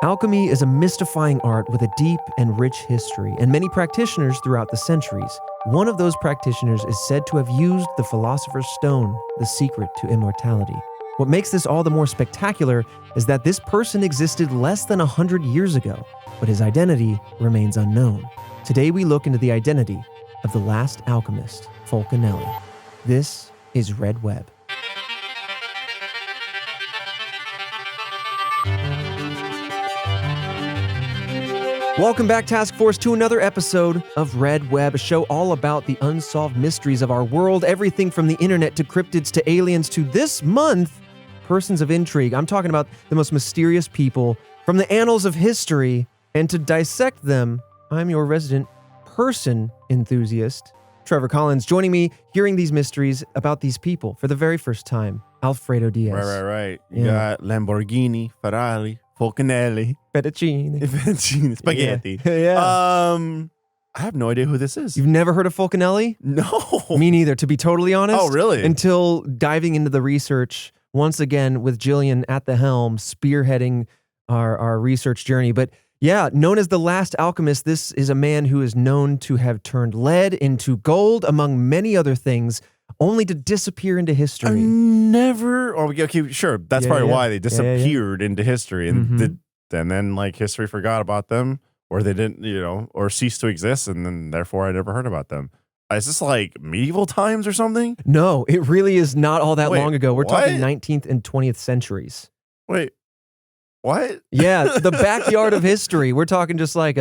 Alchemy is a mystifying art with a deep and rich history, and many practitioners throughout the centuries. One of those practitioners is said to have used the Philosopher's Stone, the secret to immortality. What makes this all the more spectacular is that this person existed less than 100 years ago, but his identity remains unknown. Today we look into the identity of the Last Alchemist Fulcanelli. This is Red Web. Welcome back, Task Force, to another episode of Red Web, a show all about the unsolved mysteries of our world, everything from the internet to cryptids to aliens to this month, persons of intrigue. I'm talking about the most mysterious people from the annals of history, and to dissect them, I'm your resident person enthusiast, Trevor Collins, joining me, hearing these mysteries about these people for the very first time, Alfredo Diaz. Right. You got Lamborghini, Ferrari, Fulcanelli, Fettuccine, spaghetti. Yeah. I have no idea who this is. You've never heard of Fulcanelli? No. Me neither, to be totally honest. Oh, really? Until diving into the research, once again with Jillian at the helm, spearheading our research journey. But yeah, known as the Last Alchemist, this is a man who is known to have turned lead into gold, among many other things, only to disappear into history. Okay, sure. That's probably why they disappeared into history, and and then like history forgot about them, or they didn't, or ceased to exist, and then therefore I never heard about them. Is this like medieval times or something? No, it really is not all that long ago. We're what? talking 19th and 20th centuries. Wait, what? Yeah, the backyard of history. We're talking just like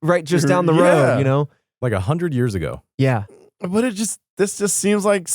right just down the road, Like 100 years ago. Yeah. But this just seems like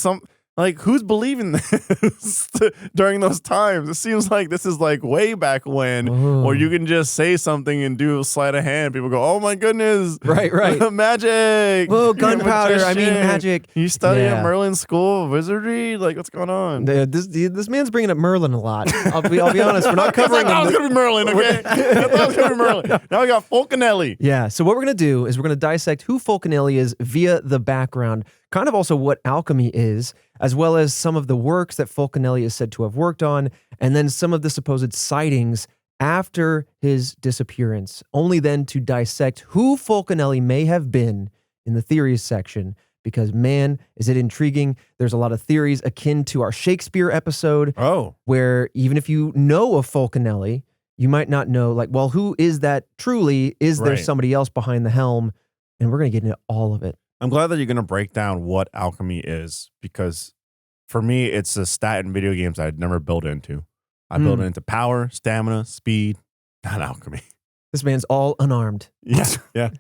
who's believing this during those times? It seems like this is like way back when, or you can just say something and do a sleight of hand. People go, "Oh my goodness, right, magic! Whoa, gunpowder! I mean, magic! You study at Merlin School of Wizardry? Like, what's going on?" This man's bringing up Merlin a lot. I'll be honest. We're not covering. I thought it was gonna be Merlin. Okay, I thought it was gonna be Merlin. Now we got Fulcanelli. Yeah. So what we're gonna do is we're gonna dissect who Fulcanelli is via the background, kind of also what alchemy is, as well as some of the works that Fulcanelli is said to have worked on, and then some of the supposed sightings after his disappearance, only then to dissect who Fulcanelli may have been in the theories section, because man, is it intriguing. There's a lot of theories akin to our Shakespeare episode, where even if you know of Fulcanelli, you might not know, like, well, who is that truly? Is there somebody else behind the helm? And we're going to get into all of it. I'm glad that you're going to break down what alchemy is, because for me, it's a stat in video games I'd never built into. I built it into power, stamina, speed, not alchemy. This man's all unarmed. Yeah.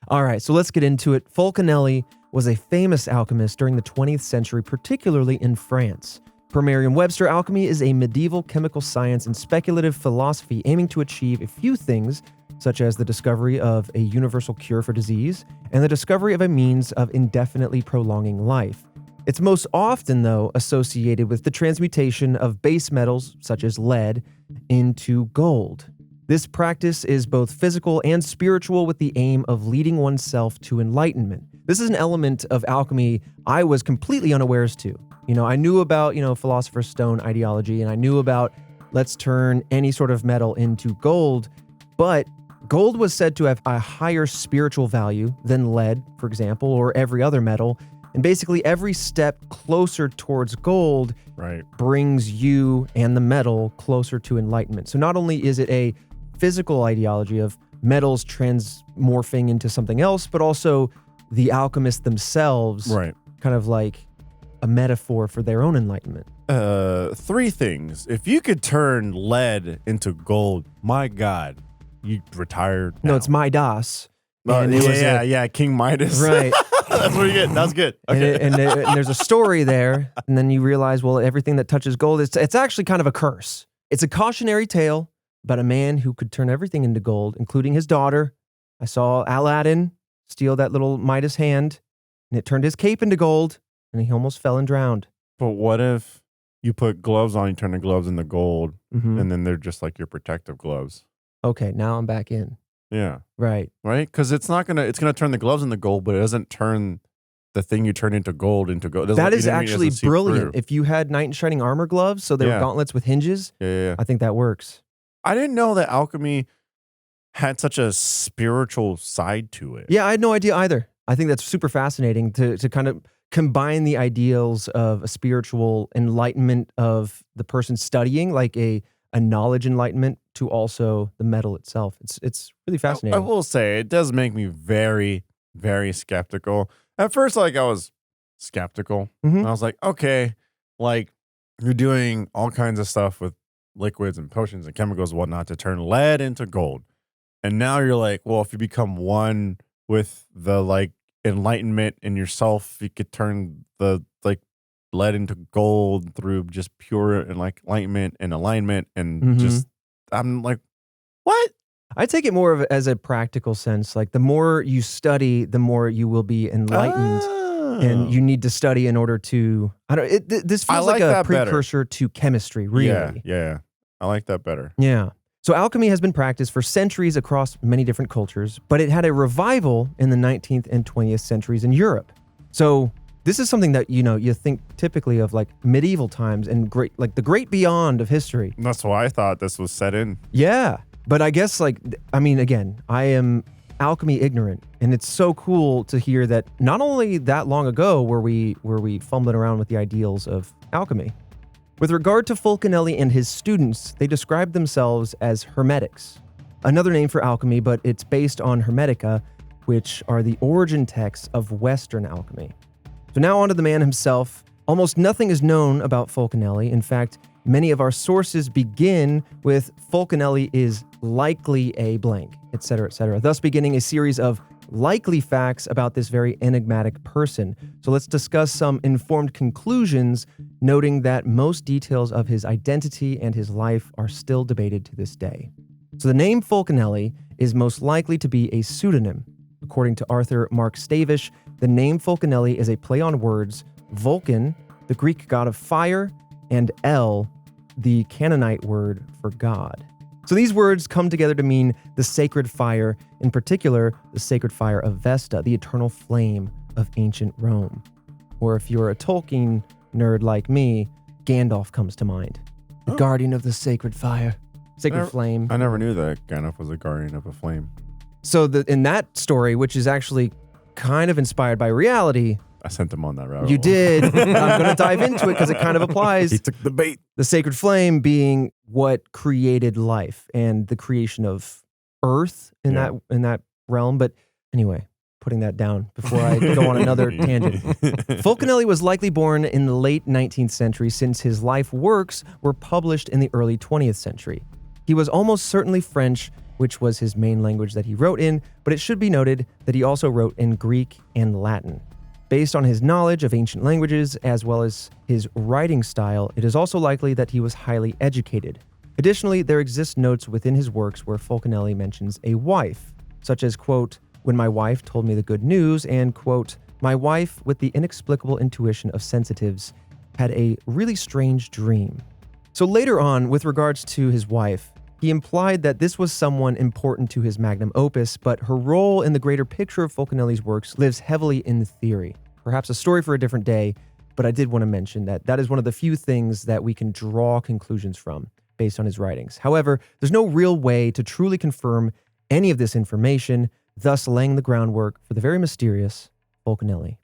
All right, so let's get into it. Fulcanelli was a famous alchemist during the 20th century, particularly in France. Per Merriam-Webster, alchemy is a medieval chemical science and speculative philosophy aiming to achieve a few things, such as the discovery of a universal cure for disease and the discovery of a means of indefinitely prolonging life. It's most often, though, associated with the transmutation of base metals, such as lead, into gold. This practice is both physical and spiritual, with the aim of leading oneself to enlightenment. This is an element of alchemy I was completely unawares to. I knew about, Philosopher's Stone ideology, and I knew about let's turn any sort of metal into gold, but gold was said to have a higher spiritual value than lead, for example, or every other metal. And basically every step closer towards gold brings you and the metal closer to enlightenment. So not only is it a physical ideology of metals transmorphing into something else, but also the alchemists themselves, kind of like a metaphor for their own enlightenment. 3 things. If you could turn lead into gold, my God, you retired now. No, it's Midas. King Midas. Right. That's what you get. That's good. Okay. And there's a story there, and then you realize, well, everything that touches gold, it's actually kind of a curse. It's a cautionary tale about a man who could turn everything into gold, including his daughter. I saw Aladdin steal that little Midas hand, and it turned his cape into gold, and he almost fell and drowned. But what if you put gloves on, you turn the gloves into gold, and then they're just like your protective gloves? Okay, now I'm back in. Yeah. Right. Because it's gonna turn the gloves into gold, but it doesn't turn the thing you turn into gold into gold. That is actually brilliant. If you had knight in shining armor gloves, so they were gauntlets with hinges, I think that works. I didn't know that alchemy had such a spiritual side to it. Yeah, I had no idea either. I think that's super fascinating to kind of combine the ideals of a spiritual enlightenment of the person studying, like a knowledge enlightenment, to also the metal itself. It's really fascinating. I will say it does make me very, very skeptical. At first, like I was skeptical. Mhm. I was like, okay, like you're doing all kinds of stuff with liquids and potions and chemicals and whatnot to turn lead into gold. And now you're like, well, if you become one with the like enlightenment in yourself, you could turn the like lead into gold through just pure and like enlightenment and alignment and just I'm like, what? I take it more of as a practical sense. Like the more you study, the more you will be enlightened, and you need to study in order to. I don't. This feels like a precursor to chemistry, really. Yeah. I like that better. Yeah. So alchemy has been practiced for centuries across many different cultures, but it had a revival in the 19th and 20th centuries in Europe. So this is something that, you think typically of like medieval times and the great beyond of history. That's why I thought this was set in. Yeah. But I guess again, I am alchemy ignorant, and it's so cool to hear that not only that long ago were we fumbling around with the ideals of alchemy. With regard to Fulcanelli and his students, they described themselves as Hermetics, another name for alchemy, but it's based on Hermetica, which are the origin texts of Western alchemy. So now on to the man himself. Almost nothing is known about Fulcanelli. In fact, many of our sources begin with Fulcanelli is likely a blank, etc., thus beginning a series of likely facts about this very enigmatic person. So let's discuss some informed conclusions, noting that most details of his identity and his life are still debated to this day. So the name Fulcanelli is most likely to be a pseudonym. According to Arthur Mark Stavish, the name Fulcanelli is a play on words Vulcan, the Greek god of fire, and El, the Canaanite word for God. So these words come together to mean the sacred fire, in particular, the sacred fire of Vesta, the eternal flame of ancient Rome. Or if you're a Tolkien nerd like me, Gandalf comes to mind. The guardian of the sacred fire, sacred flame. I never knew that Gandalf was a guardian of a flame. So in that story, which is actually kind of inspired by reality, I sent him on that route. You did. I'm going to dive into it because it kind of applies. He took the bait. The sacred flame being what created life and the creation of Earth in that realm. But anyway, putting that down before I go on another tangent. Fulcanelli was likely born in the late 19th century, since his life works were published in the early 20th century. He was almost certainly French, which was his main language that he wrote in, but it should be noted that he also wrote in Greek and Latin. Based on his knowledge of ancient languages, as well as his writing style, it is also likely that he was highly educated. Additionally, there exist notes within his works where Fulcanelli mentions a wife, such as, quote, when my wife told me the good news, and, quote, my wife, with the inexplicable intuition of sensitives, had a really strange dream. So later on, with regards to his wife, he implied that this was someone important to his magnum opus, but her role in the greater picture of Fulcanelli's works lives heavily in theory. Perhaps a story for a different day, but I did want to mention that is one of the few things that we can draw conclusions from based on his writings. However, there's no real way to truly confirm any of this information, thus laying the groundwork for the very mysterious Fulcanelli.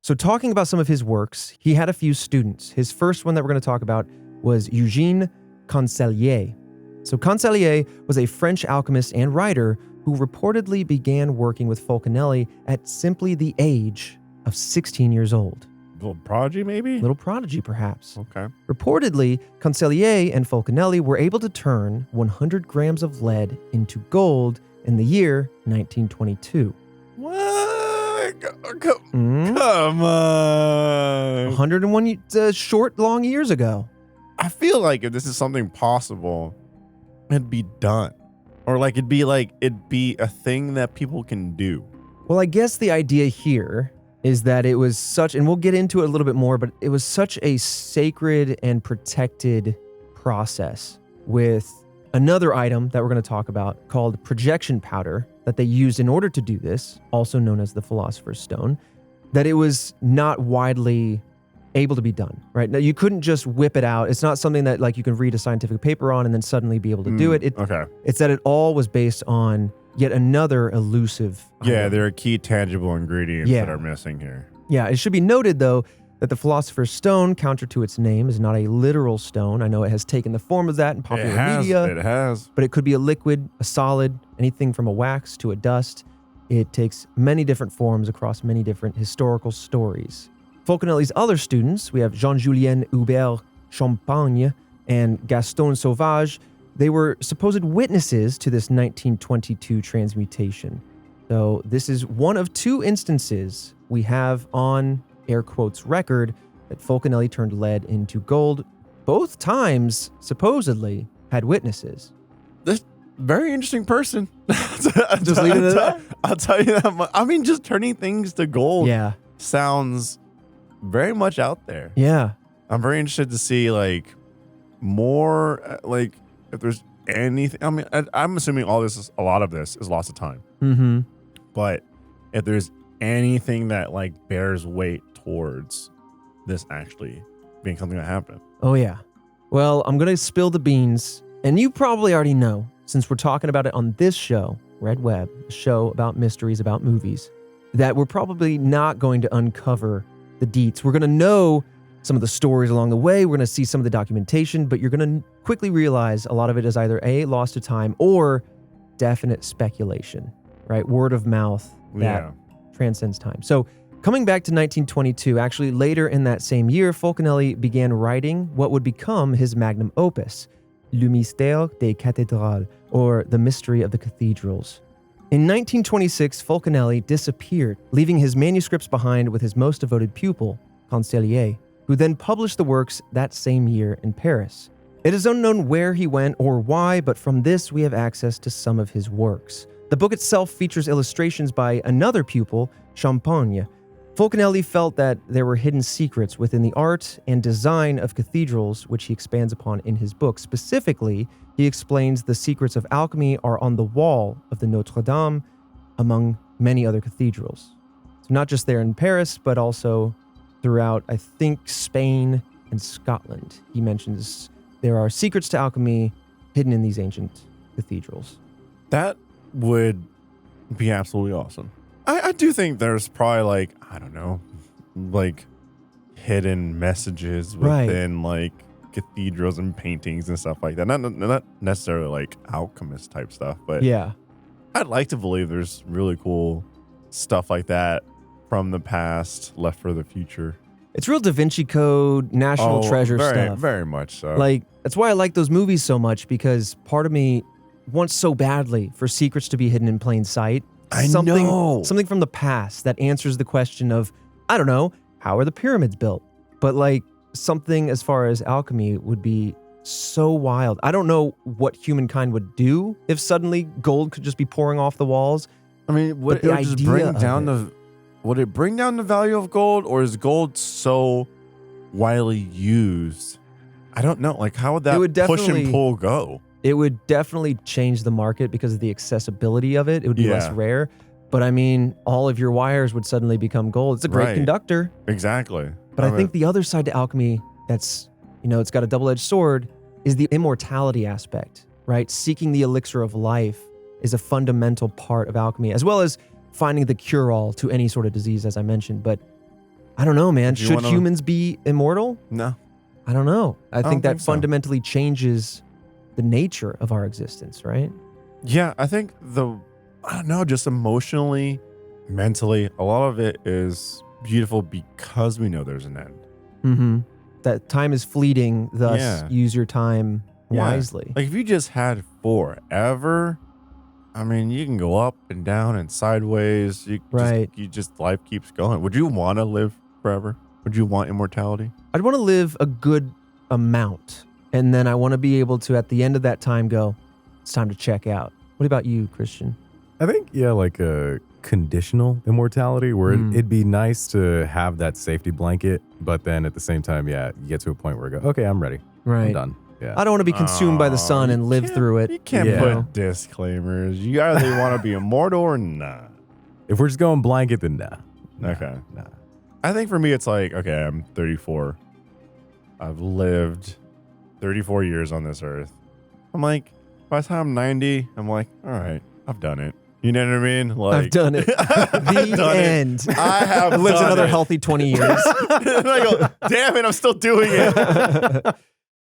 So talking about some of his works, he had a few students. His first one that we're going to talk about was Eugène Concellier. So Concellier was a French alchemist and writer who reportedly began working with Fulcanelli at simply the age of 16 years old. Little prodigy, maybe? Little prodigy, perhaps. Okay. Reportedly, Concellier and Fulcanelli were able to turn 100 grams of lead into gold in the year 1922. What? Come on. 101 long years ago. I feel like if this is something possible, it'd be done. Or it'd be a thing that people can do. Well, I guess the idea here is that it was such, and we'll get into it a little bit more, but it was such a sacred and protected process with another item that we're going to talk about called projection powder that they used in order to do this, also known as the Philosopher's Stone, that it was not widely able to be done, right? Now, you couldn't just whip it out. It's not something that like you can read a scientific paper on and then suddenly be able to do it. It's that it all was based on yet another elusive item. There are key tangible ingredients that are missing here. Yeah, it should be noted, though, that the Philosopher's Stone, counter to its name, is not a literal stone. I know it has taken the form of that in popular media. It has. But it could be a liquid, a solid, anything from a wax to a dust. It takes many different forms across many different historical stories. Fulcanelli's other students, we have Jean-Julien Hubert Champagne and Gaston Sauvage. They were supposed witnesses to this 1922 transmutation. So this is one of two instances we have on air quotes record that Fulcanelli turned lead into gold. Both times supposedly had witnesses. This very interesting person. Just leave it at that. I'll tell you that much. I mean, just turning things to gold sounds very much out there. Yeah. I'm very interested to see like more like if there's anything. I mean, I'm assuming a lot of this is loss of time. Mm-hmm. But if there's anything that like bears weight towards this actually being something that happened. Oh, yeah. Well, I'm going to spill the beans. And you probably already know, since we're talking about it on this show, Red Web, a show about mysteries about movies, that we're probably not going to uncover the deets. We're going to know some of the stories along the way. We're going to see some of the documentation, but you're going to quickly realize a lot of it is either A, lost to time, or definite speculation, right? Word of mouth that transcends time. So coming back to 1922, actually later in that same year, Fulcanelli began writing what would become his magnum opus, Le Mystère des Cathédrales, or The Mystery of the Cathedrals. In 1926, Fulcanelli disappeared, leaving his manuscripts behind with his most devoted pupil, Constellier, who then published the works that same year in Paris. It is unknown where he went or why, but from this we have access to some of his works. The book itself features illustrations by another pupil, Champagne. Fulcanelli felt that there were hidden secrets within the art and design of cathedrals, which he expands upon in his book. Specifically, he explains the secrets of alchemy are on the wall of the Notre Dame, among many other cathedrals. So not just there in Paris, but also throughout, I think, Spain and Scotland. He mentions there are secrets to alchemy hidden in these ancient cathedrals. That would be absolutely awesome. I do think there's probably like, I don't know, like hidden messages within like cathedrals and paintings and stuff like that. Not necessarily like alchemist type stuff, but yeah, I'd like to believe there's really cool stuff like that from the past left for the future. It's real Da Vinci Code, National Treasure stuff. Very much so. Like, that's why I like those movies so much, because part of me wants so badly for secrets to be hidden in plain sight. Something from the past that answers the question of, I don't know, how are the pyramids built? But like something as far as alchemy would be so wild. I don't know what humankind would do if suddenly gold could just be pouring off the walls. I mean, would it bring down the value of gold, or is gold so widely used? I don't know. Like, how would that push and pull go? It would definitely change the market because of the accessibility of it. It would be less rare. But I mean, all of your wires would suddenly become gold. It's a great conductor. Exactly. But I think the other side to alchemy that's, it's got a double-edged sword is the immortality aspect, right? Seeking the elixir of life is a fundamental part of alchemy, as well as finding the cure-all to any sort of disease, as I mentioned. But I don't know, man. Should humans be immortal? No. I don't know. I think that fundamentally changes the nature of our existence, right? Yeah, I think just emotionally, mentally, a lot of it is beautiful because we know there's an end. Mm-hmm. That time is fleeting, thus use your time wisely. Like if you just had forever, I mean, you can go up and down and sideways. Life keeps going. Would you want to live forever? Would you want immortality? I'd want to live a good amount. And then I want to be able to, at the end of that time, go, it's time to check out. What about you, Christian? I think, like a conditional immortality where it'd be nice to have that safety blanket, but then at the same time, you get to a point where you go, okay, I'm ready. Right. I'm done. Yeah. I don't want to be consumed by the sun and live through it. You can't put disclaimers. You either want to be immortal or not. If we're just going blanket, then nah. Okay. Nah. I think for me, it's like, okay, I'm 34. I've lived 34 years on this earth. I'm like, by the time I'm 90, I'm like, all right, I've done it. You know what I mean? Like, I've done it. The end. I have lived done another it. healthy 20 years. And I go, damn it, I'm still doing it.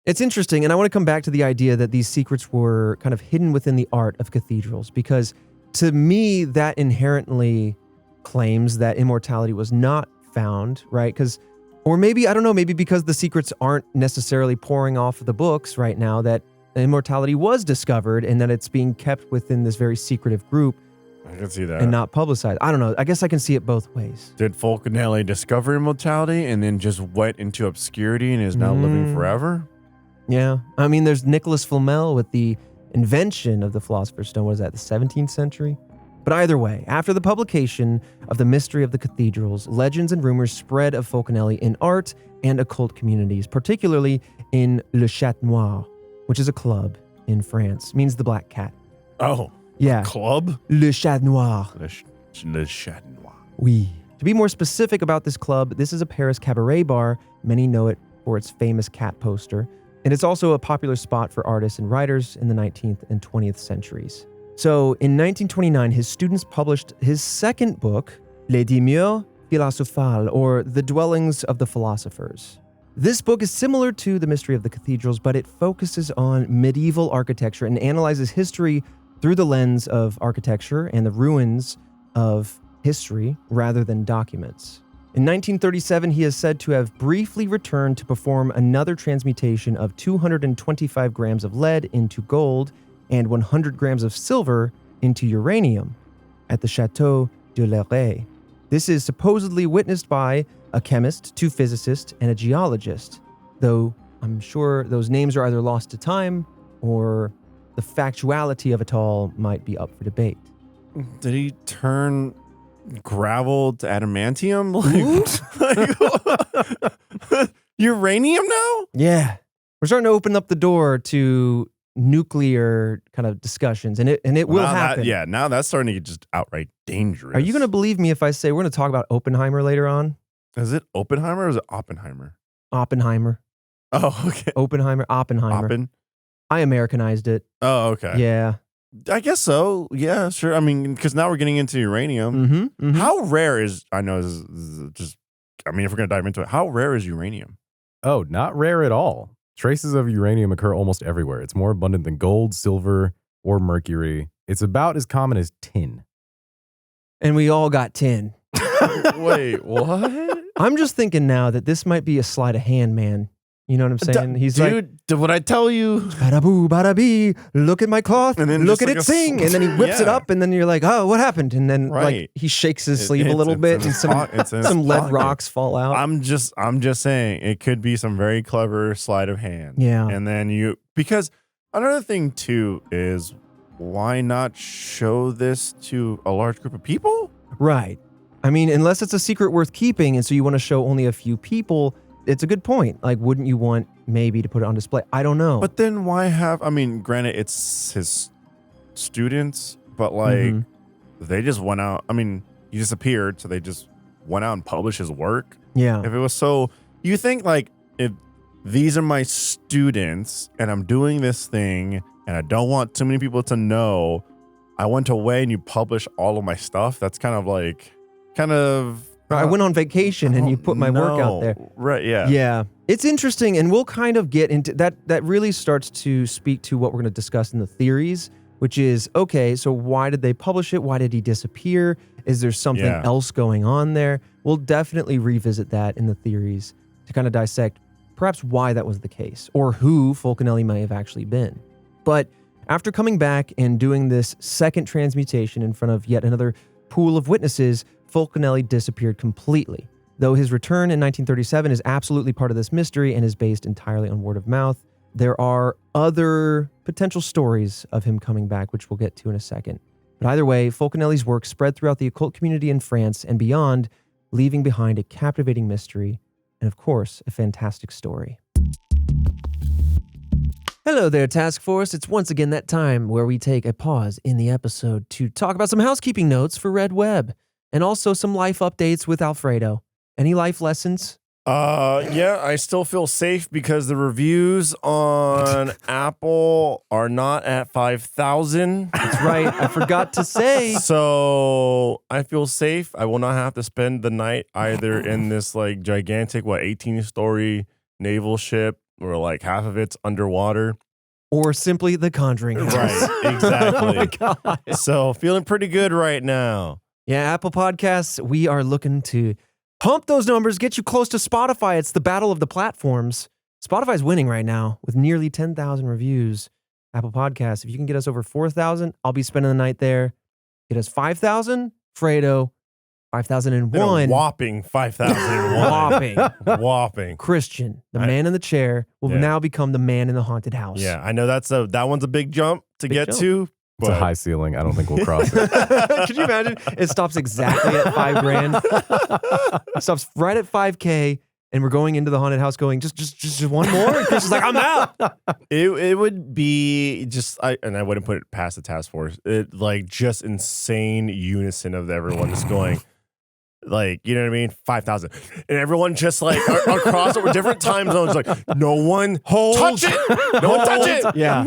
It's interesting, and I want to come back to the idea that these secrets were kind of hidden within the art of cathedrals, because to me, that inherently claims that immortality was not found, right? Or maybe, I don't know, maybe because the secrets aren't necessarily pouring off the books right now, that immortality was discovered and that it's being kept within this very secretive group. I can see that. And not publicized. I don't know. I guess I can see it both ways. Did Fulcanelli discover immortality and then just went into obscurity and is now living forever? Yeah. I mean, there's Nicholas Flamel with the invention of the Philosopher's Stone. What is that, the 17th century? But either way, after the publication of The Mystery of the Cathedrals, legends and rumors spread of Fulcanelli in art and occult communities, particularly in Le Chat Noir, which is a club in France. Means the black cat. Oh. Yeah. Club? Le Chat Noir. Le Chat Noir. Oui. To be more specific about this club, this is a Paris cabaret bar. Many know it for its famous cat poster. And it's also a popular spot for artists and writers in the 19th and 20th centuries. So in 1929, his students published his second book, Les Demeures Philosophales, or The Dwellings of the Philosophers. This book is similar to The Mystery of the Cathedrals, but it focuses on medieval architecture and analyzes history through the lens of architecture and the ruins of history rather than documents. In 1937, he is said to have briefly returned to perform another transmutation of 225 grams of lead into gold and 100 grams of silver into uranium at the Château de l'Éré. This is supposedly witnessed by a chemist, 2 physicists, and a geologist, though I'm sure those names are either lost to time or the factuality of it all might be up for debate. Did he turn gravel to adamantium? Like uranium now? Yeah. We're starting to open up the door to nuclear kind of discussions, and it will happen. Now that's starting to get just outright dangerous. Are you going to believe me if I say we're going to talk about Oppenheimer later on? Is it Oppenheimer or is it Oppenheimer? Oppenheimer. Oh, okay. Oppenheimer. I Americanized it. Oh, okay. Yeah. I guess so. Yeah, sure. I mean, because now we're getting into uranium. Mm-hmm. How rare is, I know this is just, I mean, if we're going to dive into it, how rare is uranium? Oh, not rare at all. Traces of uranium occur almost everywhere. It's more abundant than gold, silver, or mercury. It's about as common as tin. And we all got tin. Wait, what? I'm just thinking now that this might be a sleight of hand, man. You know what I'm saying? He's dude, did what I tell you? Bada boo, bada bee. Look at my cloth. And then look at it sing. And then he whips it up. And then you're like, oh, what happened? And then like he shakes his sleeve a little bit, and some lead rocks fall out. I'm just saying it could be some very clever sleight of hand. Yeah. And then because another thing too is, why not show this to a large group of people? Right. I mean, unless it's a secret worth keeping, and so you want to show only a few people. It's a good point. Like, wouldn't you want maybe to put it on display? I don't know. But then why have, I mean, granted, it's his students, but like, they just went out. I mean, he disappeared, so they just went out and published his work. Yeah. If it was so, you think like, if these are my students and I'm doing this thing and I don't want too many people to know, I went away and you publish all of my stuff. That's kind of, I went on vacation and you put my work out there. Right, yeah. Yeah. It's interesting, and we'll kind of get into that. That really starts to speak to what we're going to discuss in the theories, which is, okay, so why did they publish it? Why did he disappear? Is there something else going on there? We'll definitely revisit that in the theories to kind of dissect perhaps why that was the case, or who Fulcanelli may have actually been. But after coming back and doing this second transmutation in front of yet another pool of witnesses, Fulcanelli disappeared completely. Though his return in 1937 is absolutely part of this mystery and is based entirely on word of mouth, there are other potential stories of him coming back, which we'll get to in a second. But either way, Fulcanelli's work spread throughout the occult community in France and beyond, leaving behind a captivating mystery and, of course, a fantastic story. Hello there, Task Force. It's once again that time where we take a pause in the episode to talk about some housekeeping notes for Red Web, and also some life updates with Alfredo. Any life lessons? Yeah, I still feel safe because the reviews on Apple are not at 5,000. That's right. I forgot to say. So I feel safe. I will not have to spend the night either in this like gigantic, 18-story naval ship where like half of it's underwater. Or simply The Conjuring House. Right, exactly. Oh my God. So feeling pretty good right now. Yeah, Apple Podcasts, we are looking to pump those numbers, get you close to Spotify. It's the battle of the platforms. Spotify's winning right now with nearly 10,000 reviews. Apple Podcasts, if you can get us over 4,000, I'll be spending the night there. Get us 5,000, Fredo, 5,001. Whopping 5,001. Whopping. Christian, the man in the chair, will now become the man in the haunted house. Yeah, I know that one's a big jump to get to. It's a high ceiling. I don't think we'll cross it. Could you imagine? It stops exactly at $5,000. It stops right at 5K, and we're going into the haunted house going, just one more? And Chris is like, I'm out. It would be just, and I wouldn't put it past the task force. It like just insane unison of everyone just going, like, you know what I mean? 5,000. And everyone just like across over different time zones, like, no one touch it. No one touch it. Yeah.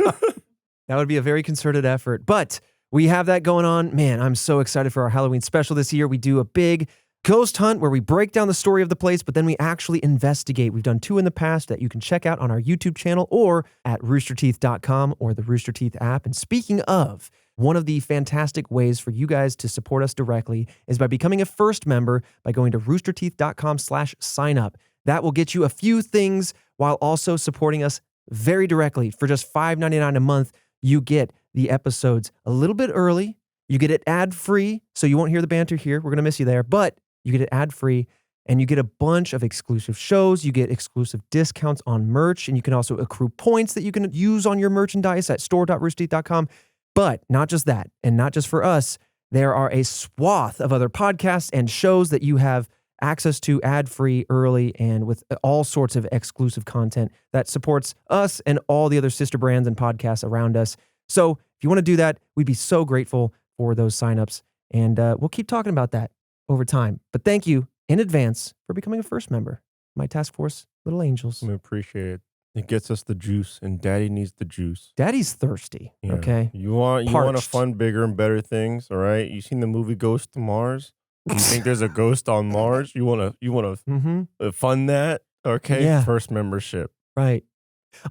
That would be a very concerted effort. But we have that going on. Man, I'm so excited for our Halloween special this year. We do a big ghost hunt where we break down the story of the place, but then we actually investigate. We've done 2 in the past that you can check out on our YouTube channel or at roosterteeth.com or the Rooster Teeth app. And speaking of, one of the fantastic ways for you guys to support us directly is by becoming a first member by going to roosterteeth.com/signup. That will get you a few things while also supporting us very directly. For just $5.99 a month, you get the episodes a little bit early. You get it ad-free, so you won't hear the banter here. We're going to miss you there, but you get it ad-free, and you get a bunch of exclusive shows. You get exclusive discounts on merch, and you can also accrue points that you can use on your merchandise at store.roosterteeth.com. But not just that, and not just for us. There are a swath of other podcasts and shows that you have access to ad-free, early, and with all sorts of exclusive content that supports us and all the other sister brands and podcasts around us. So if you want to do that, we'd be so grateful for those signups, and we'll keep talking about that over time. But thank you in advance for becoming a first member. My task force, Little Angels. I appreciate it. It gets us the juice, and Daddy needs the juice. Daddy's thirsty, okay? You want to fund bigger and better things, all right? You seen the movie Ghost to Mars? You think there's a ghost on Mars? You want to fund that? Okay, Yeah. First membership. Right.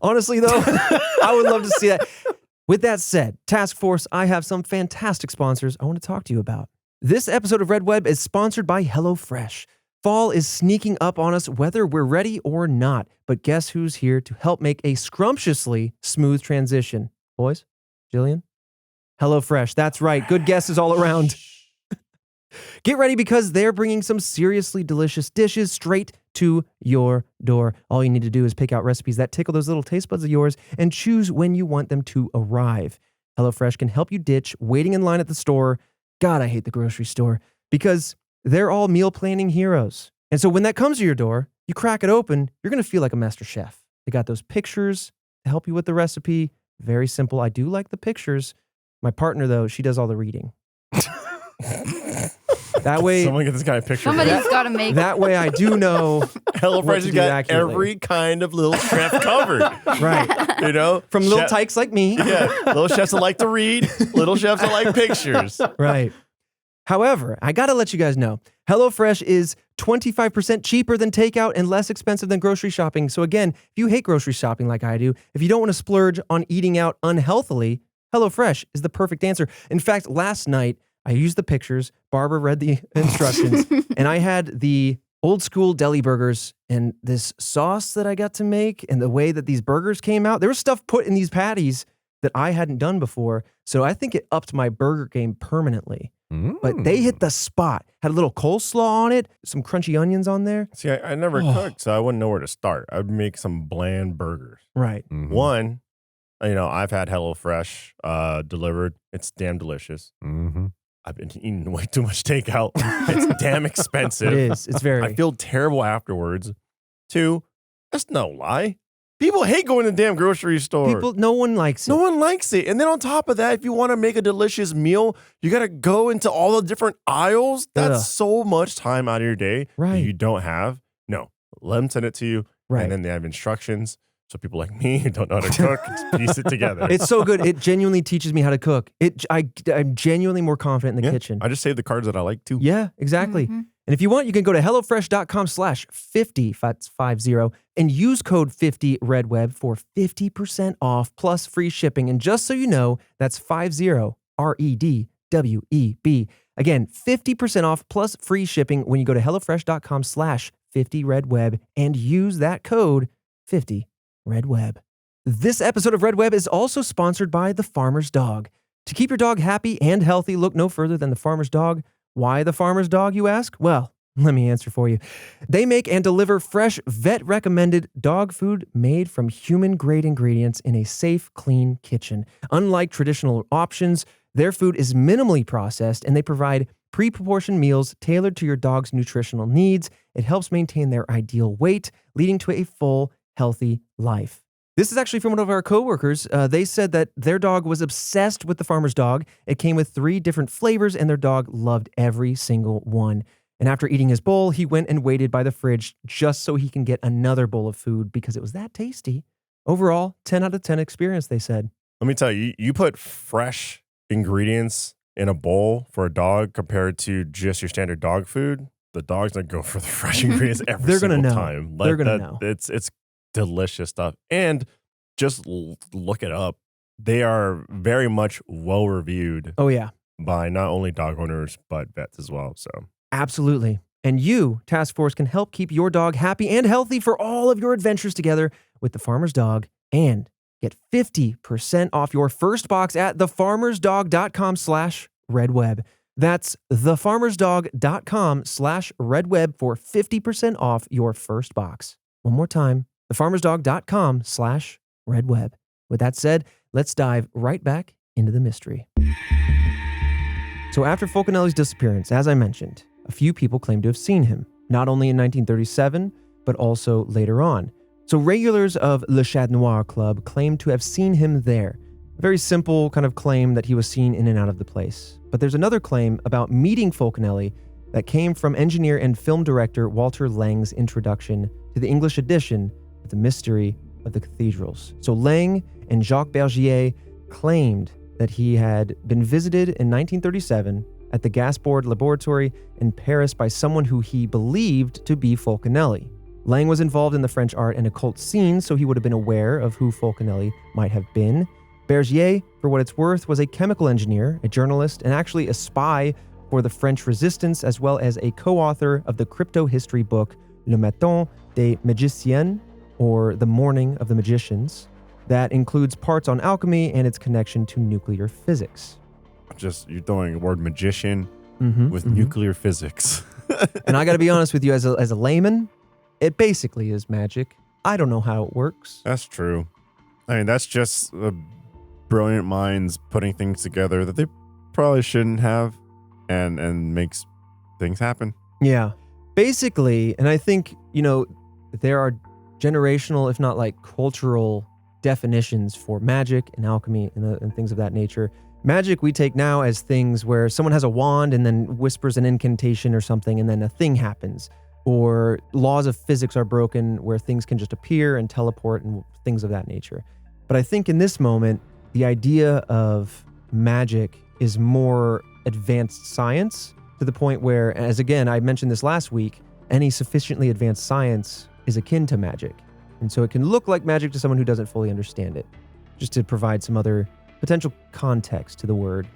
Honestly, though, I would love to see that. With that said, Task Force, I have some fantastic sponsors I want to talk to you about. This episode of Red Web is sponsored by HelloFresh. Fall is sneaking up on us whether we're ready or not, but guess who's here to help make a scrumptiously smooth transition? Boys? Jillian? HelloFresh, that's right. Good guesses all around. Get ready because they're bringing some seriously delicious dishes straight to your door. All you need to do is pick out recipes that tickle those little taste buds of yours and choose when you want them to arrive. HelloFresh can help you ditch waiting in line at the store. God, I hate the grocery store because they're all meal planning heroes. And so when that comes to your door, you crack it open, you're going to feel like a master chef. They got those pictures to help you with the recipe. Very simple. I do like the pictures. My partner, though, she does all the reading. That way, someone get this guy a picture. Somebody's got to make. That way, I do know. HelloFresh has got accurately every kind of little chef covered. Right. You know, from little tykes like me. Yeah, little chefs that like to read, little chefs that like pictures. Right. However, I got to let you guys know, HelloFresh is 25% cheaper than takeout and less expensive than grocery shopping. So again, if you hate grocery shopping like I do, if you don't want to splurge on eating out unhealthily, HelloFresh is the perfect answer. In fact, last night, I used the pictures, Barbara read the instructions, and I had the old school deli burgers and this sauce that I got to make and the way that these burgers came out. There was stuff put in these patties that I hadn't done before. So I think it upped my burger game permanently. But they hit the spot. Had a little coleslaw on it, some crunchy onions on there. See, I never cooked, so I wouldn't know where to start. I would make some bland burgers. Right. Mm-hmm. One, I've had HelloFresh delivered. It's damn delicious. Mm-hmm. I've been eating way too much takeout. It's damn expensive. It is. It's very. I feel terrible afterwards. Two, that's no lie. People hate going to the damn grocery store. No one likes it. No one likes it. And then on top of that, if you want to make a delicious meal, you got to go into all the different aisles. That's so much time out of your day that you don't have. No, let them send it to you. Right. And then they have instructions. So people like me who don't know how to cook, just piece it together. It's so good. It genuinely teaches me how to cook. I'm genuinely more confident in the kitchen. I just saved the cards that I like too. Yeah, exactly. Mm-hmm. And if you want, you can go to HelloFresh.com/50, that's 50, and use code 50RedWeb for 50% off plus free shipping. And just so you know, that's 50, REDWEB. Again, 50% off plus free shipping when you go to HelloFresh.com/50RedWeb and use that code 50RedWeb. This episode of Red Web is also sponsored by The Farmer's Dog. To keep your dog happy and healthy, look no further than The Farmer's Dog. Why The Farmer's Dog, you ask? Well, let me answer for you. They make and deliver fresh, vet-recommended dog food made from human-grade ingredients in a safe, clean kitchen. Unlike traditional options, their food is minimally processed, and they provide pre-proportioned meals tailored to your dog's nutritional needs. It helps maintain their ideal weight, leading to a full, healthy life. This is actually from one of our coworkers. They said that their dog was obsessed with The Farmer's Dog. It came with 3 different flavors, and their dog loved every single one. And after eating his bowl, he went and waited by the fridge just so he can get another bowl of food because it was that tasty. Overall, 10 out of 10 experience, they said. Let me tell you, you put fresh ingredients in a bowl for a dog compared to just your standard dog food, the dog's going to go for the fresh ingredients every single time. They're going to know. It's delicious stuff. And just look it up. They are very much well reviewed. Oh, yeah. By not only dog owners, but vets as well. So absolutely. And you, Task Force, can help keep your dog happy and healthy for all of your adventures together with The Farmer's Dog and get 50% off your first box at thefarmersdog.com/redweb. That's thefarmersdog.com/redweb for 50% off your first box. One more time, thefarmersdog.com/redweb. With that said, let's dive right back into the mystery. So after Fulcanelli's disappearance, as I mentioned, a few people claim to have seen him, not only in 1937, but also later on. So regulars of Le Chat Noir Club claim to have seen him there. A very simple kind of claim that he was seen in and out of the place. But there's another claim about meeting Fulcanelli that came from engineer and film director Walter Lang's introduction to the English edition of The Mystery of the Cathedrals. So Lang and Jacques Bergier claimed that he had been visited in 1937 at the Gaspard Laboratory in Paris by someone who he believed to be Fulcanelli. Lang was involved in the French art and occult scene, so he would have been aware of who Fulcanelli might have been. Bergier, for what it's worth, was a chemical engineer, a journalist, and actually a spy for the French resistance, as well as a co-author of the crypto-history book Le Matin des Magiciens, or The Morning of the Magicians, that includes parts on alchemy and its connection to nuclear physics. Just, you're throwing the word magician with nuclear physics. And I got to be honest with you, as a layman, it basically is magic. I don't know how it works. That's true. I mean, that's just brilliant minds putting things together that they probably shouldn't have and makes things happen. Yeah. Basically, and I think, there are generational, if not like cultural definitions for magic and alchemy and things of that nature. Magic we take now as things where someone has a wand and then whispers an incantation or something and then a thing happens. Or laws of physics are broken where things can just appear and teleport and things of that nature. But I think in this moment, the idea of magic is more advanced science to the point where, as again, I mentioned this last week, any sufficiently advanced science is akin to magic. And so it can look like magic to someone who doesn't fully understand it, just to provide some other potential context to the word.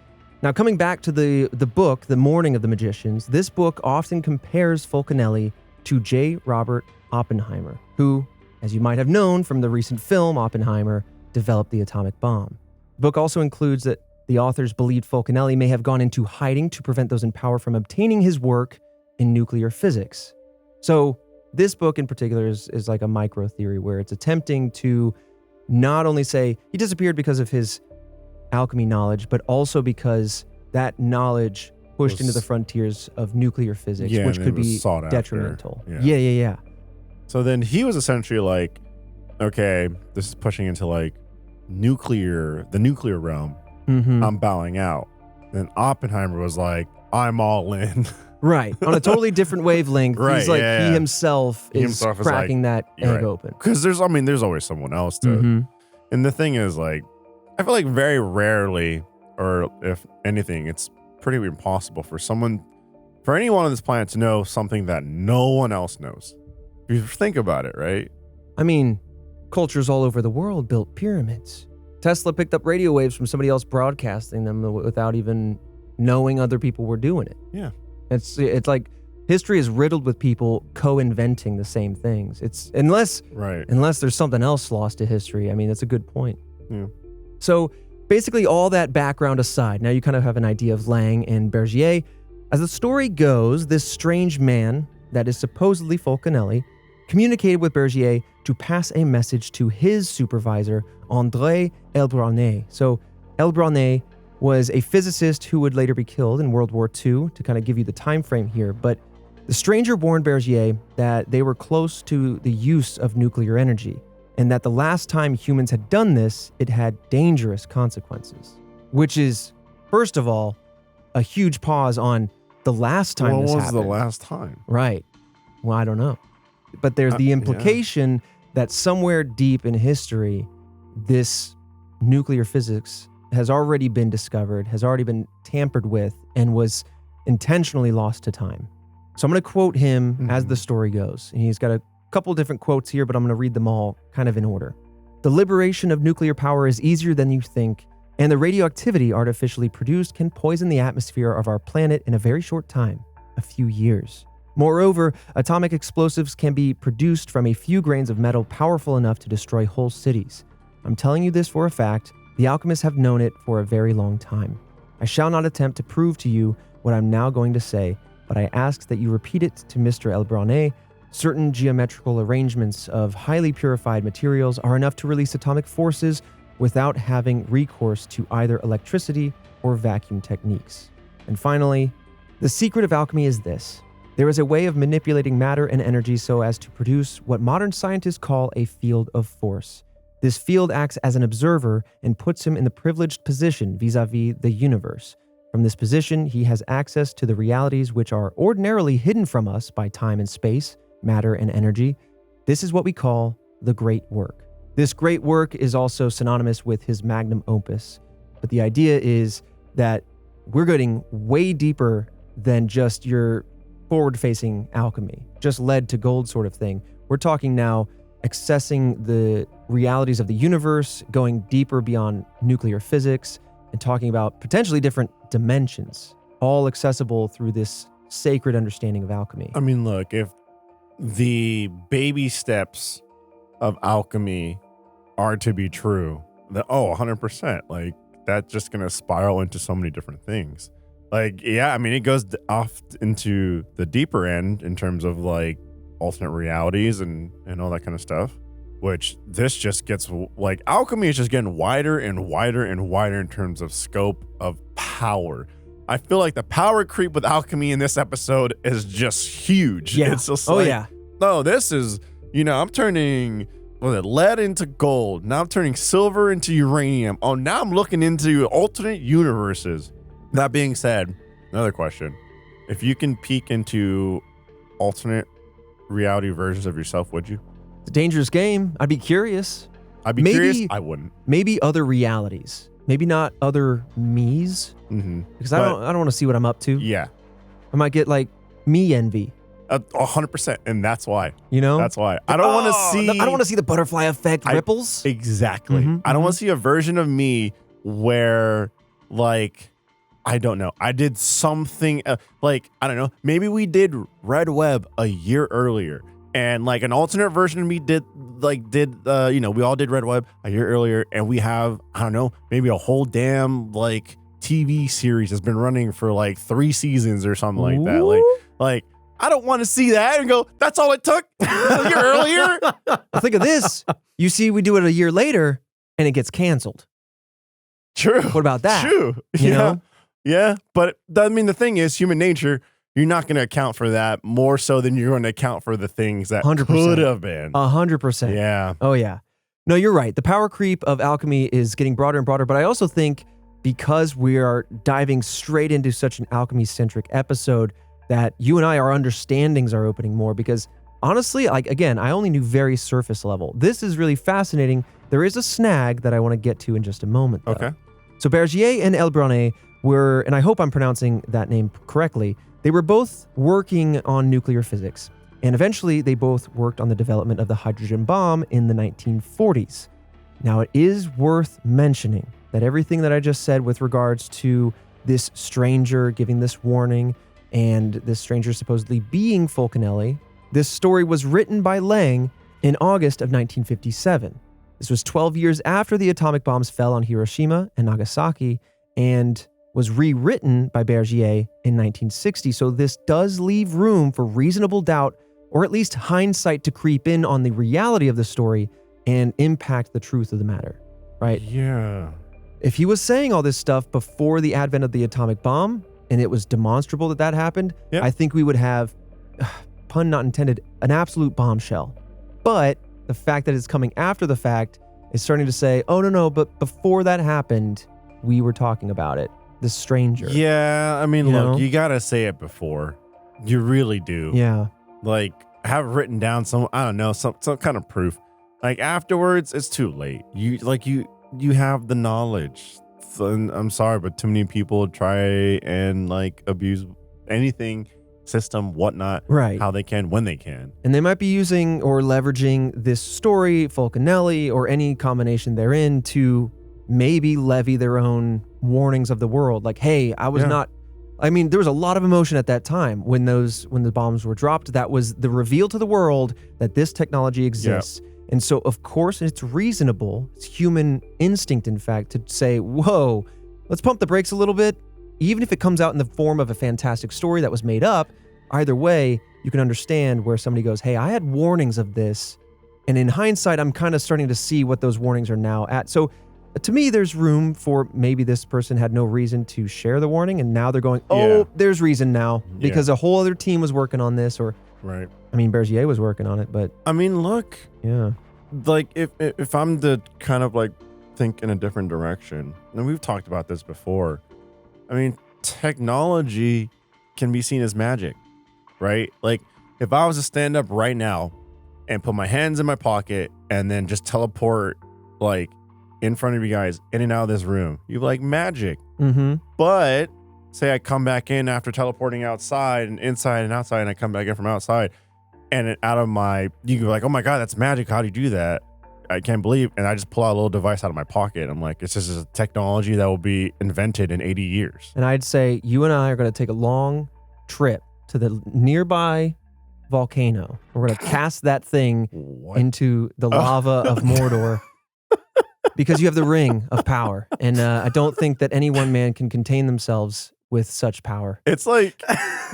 Now, coming back to the book, The Morning of the Magicians, this book often compares Fulcanelli to J. Robert Oppenheimer, who, as you might have known from the recent film Oppenheimer, developed the atomic bomb. The book also includes that the authors believed Fulcanelli may have gone into hiding to prevent those in power from obtaining his work in nuclear physics. So this book in particular is like a micro theory where it's attempting to not only say he disappeared because of his alchemy knowledge, but also because that knowledge pushed into the frontiers of nuclear physics, which could be detrimental. Yeah. So then he was essentially like, okay, this is pushing into like the nuclear realm. I'm bowing out. Then Oppenheimer was like, I'm all in. Right. On a totally different wavelength. Right, He's like, yeah, he himself is cracking that egg open. Because there's always someone else to. And the thing is, like, I feel like very rarely, or if anything, it's pretty impossible for anyone on this planet to know something that no one else knows. If you think about it, right? I mean, cultures all over the world built pyramids. Tesla picked up radio waves from somebody else broadcasting them without even knowing other people were doing it. Yeah. It's like history is riddled with people co-inventing the same things. It's unless there's something else lost to history. I mean, that's a good point. Yeah. So basically all that background aside, now you kind of have an idea of Lang and Bergier. As the story goes, this strange man that is supposedly Fulcanelli communicated with Bergier to pass a message to his supervisor, André Elbronnet. So Elbronnet was a physicist who would later be killed in World War II, to kind of give you the time frame here. But the stranger warned Bergier that they were close to the use of nuclear energy, and that the last time humans had done this, it had dangerous consequences. Which is, first of all, a huge pause on the last time this happened. When was the last time? Right. Well, I don't know. But there's the implication that somewhere deep in history, this nuclear physics has already been discovered, has already been tampered with, and was intentionally lost to time. So I'm going to quote him as the story goes. And he's got a couple different quotes here, but I'm going to read them all kind of in order. The liberation of nuclear power is easier than you think, and the radioactivity artificially produced can poison the atmosphere of our planet in a very short time, a few years. Moreover, atomic explosives can be produced from a few grains of metal powerful enough to destroy whole cities. I'm telling you this for a fact. The alchemists have known it for a very long time. I shall not attempt to prove to you what I'm now going to say, but I ask that you repeat it to Mr. Elbronnet. Certain geometrical arrangements of highly purified materials are enough to release atomic forces without having recourse to either electricity or vacuum techniques. And finally, the secret of alchemy is this. There is a way of manipulating matter and energy so as to produce what modern scientists call a field of force. This field acts as an observer and puts him in the privileged position vis-a-vis the universe. From this position, he has access to the realities which are ordinarily hidden from us by time and space, matter and energy. This is what we call the great work. This great work is also synonymous with his magnum opus. But the idea is that we're getting way deeper than just your forward-facing alchemy, just lead to gold sort of thing. We're talking now accessing the realities of the universe, going deeper beyond nuclear physics, and talking about potentially different dimensions, all accessible through this sacred understanding of alchemy. I mean, look, if the baby steps of alchemy are to be true, that 100%, like that's just gonna spiral into so many different things. Like, yeah, I mean, it goes off into the deeper end in terms of like alternate realities and all that kind of stuff, which this just gets like alchemy is just getting wider and wider and wider in terms of scope of power. I feel like the power creep with alchemy in this episode is just huge. Yeah. It's just no, this is, I'm turning lead into gold. Now I'm turning silver into uranium. Oh, now I'm looking into alternate universes. That being said, another question. If you can peek into alternate reality versions of yourself, would you? It's a dangerous game. I'd be curious. Curious. I wouldn't. Maybe other realities. Maybe not other me's. Because I don't want to see what I'm up to. Yeah. I might get like me envy. 100%. And that's why. That's why. I don't want to see. I don't want to see the butterfly effect ripples. Exactly. I don't want to see a version of me where like, I don't know. I did something like, I don't know. Maybe we did Red Web a year earlier, and like an alternate version of me did we all did Red Web a year earlier, and we have, I don't know, maybe a whole damn like TV series has been running for like 3 seasons or something like that. Like I don't want to see that and go, that's all it took a year earlier. Well, think of this. You see, we do it a year later, and it gets canceled. True. What about that? True. You know? Yeah, but I mean, the thing is, human nature, you're not going to account for that more so than you're going to account for the things that 100%. could have been. 100%. Yeah. Oh, yeah. No, you're right. The power creep of alchemy is getting broader and broader, but I also think because we are diving straight into such an alchemy-centric episode that you and I, our understandings are opening more because honestly, like again, I only knew very surface level. This is really fascinating. There is a snag that I want to get to in just a moment, though. Okay. So Bergier and Elbronnet were, and I hope I'm pronouncing that name correctly, they were both working on nuclear physics. And eventually, they both worked on the development of the hydrogen bomb in the 1940s. Now, it is worth mentioning that everything that I just said with regards to this stranger giving this warning and this stranger supposedly being Fulcanelli, this story was written by Lang in August of 1957. This was 12 years after the atomic bombs fell on Hiroshima and Nagasaki and was rewritten by Bergier in 1960. So this does leave room for reasonable doubt, or at least hindsight to creep in on the reality of the story and impact the truth of the matter, right? Yeah. If he was saying all this stuff before the advent of the atomic bomb, and it was demonstrable that that happened, Yep. I think we would have, pun not intended, an absolute bombshell. But the fact that it's coming after the fact is starting to say, oh, no, but before that happened, we were talking about it. The stranger. Yeah, I mean, You look, know? you gotta say it before. You really do. Yeah. Like, have it written down some, I don't know, some kind of proof. Like afterwards, it's too late. You have the knowledge. So, and I'm sorry, but too many people try and like abuse anything, system, whatnot, Right. how they can, when they can. And they might be using or leveraging this story, Fulcanelli, or any combination therein to maybe levy their own warnings of the world. Like, hey, I was not... I mean, there was a lot of emotion at that time when the bombs were dropped. That was the reveal to the world that this technology exists. Yep. And so, of course, it's reasonable. It's human instinct, in fact, to say, whoa, let's pump the brakes a little bit. Even if it comes out in the form of a fantastic story that was made up, either way, you can understand where somebody goes, hey, I had warnings of this. And in hindsight, I'm kind of starting to see what those warnings are now at. So to me, there's room for maybe this person had no reason to share the warning. And now they're going, there's reason now because a whole other team was working on this. Or, right. I mean, Bergier was working on it, but I mean, look, like if I'm to kind of like think in a different direction, and we've talked about this before, I mean, technology can be seen as magic, right? Like if I was to stand up right now and put my hands in my pocket and then just teleport like in front of you guys in and out of this room, you'd be like magic. Mm-hmm. But say I come back in after teleporting outside and inside and outside, and I come back in from outside and out of my, you can be like, oh my God, that's magic. How do you do that? I can't believe. And I just pull out a little device out of my pocket. I'm like, it's just a technology that will be invented in 80 years. And I'd say you and I are going to take a long trip to the nearby volcano. We're going to cast that thing into the lava of Mordor because you have the ring of power. And I don't think that any one man can contain themselves with such power. It's like,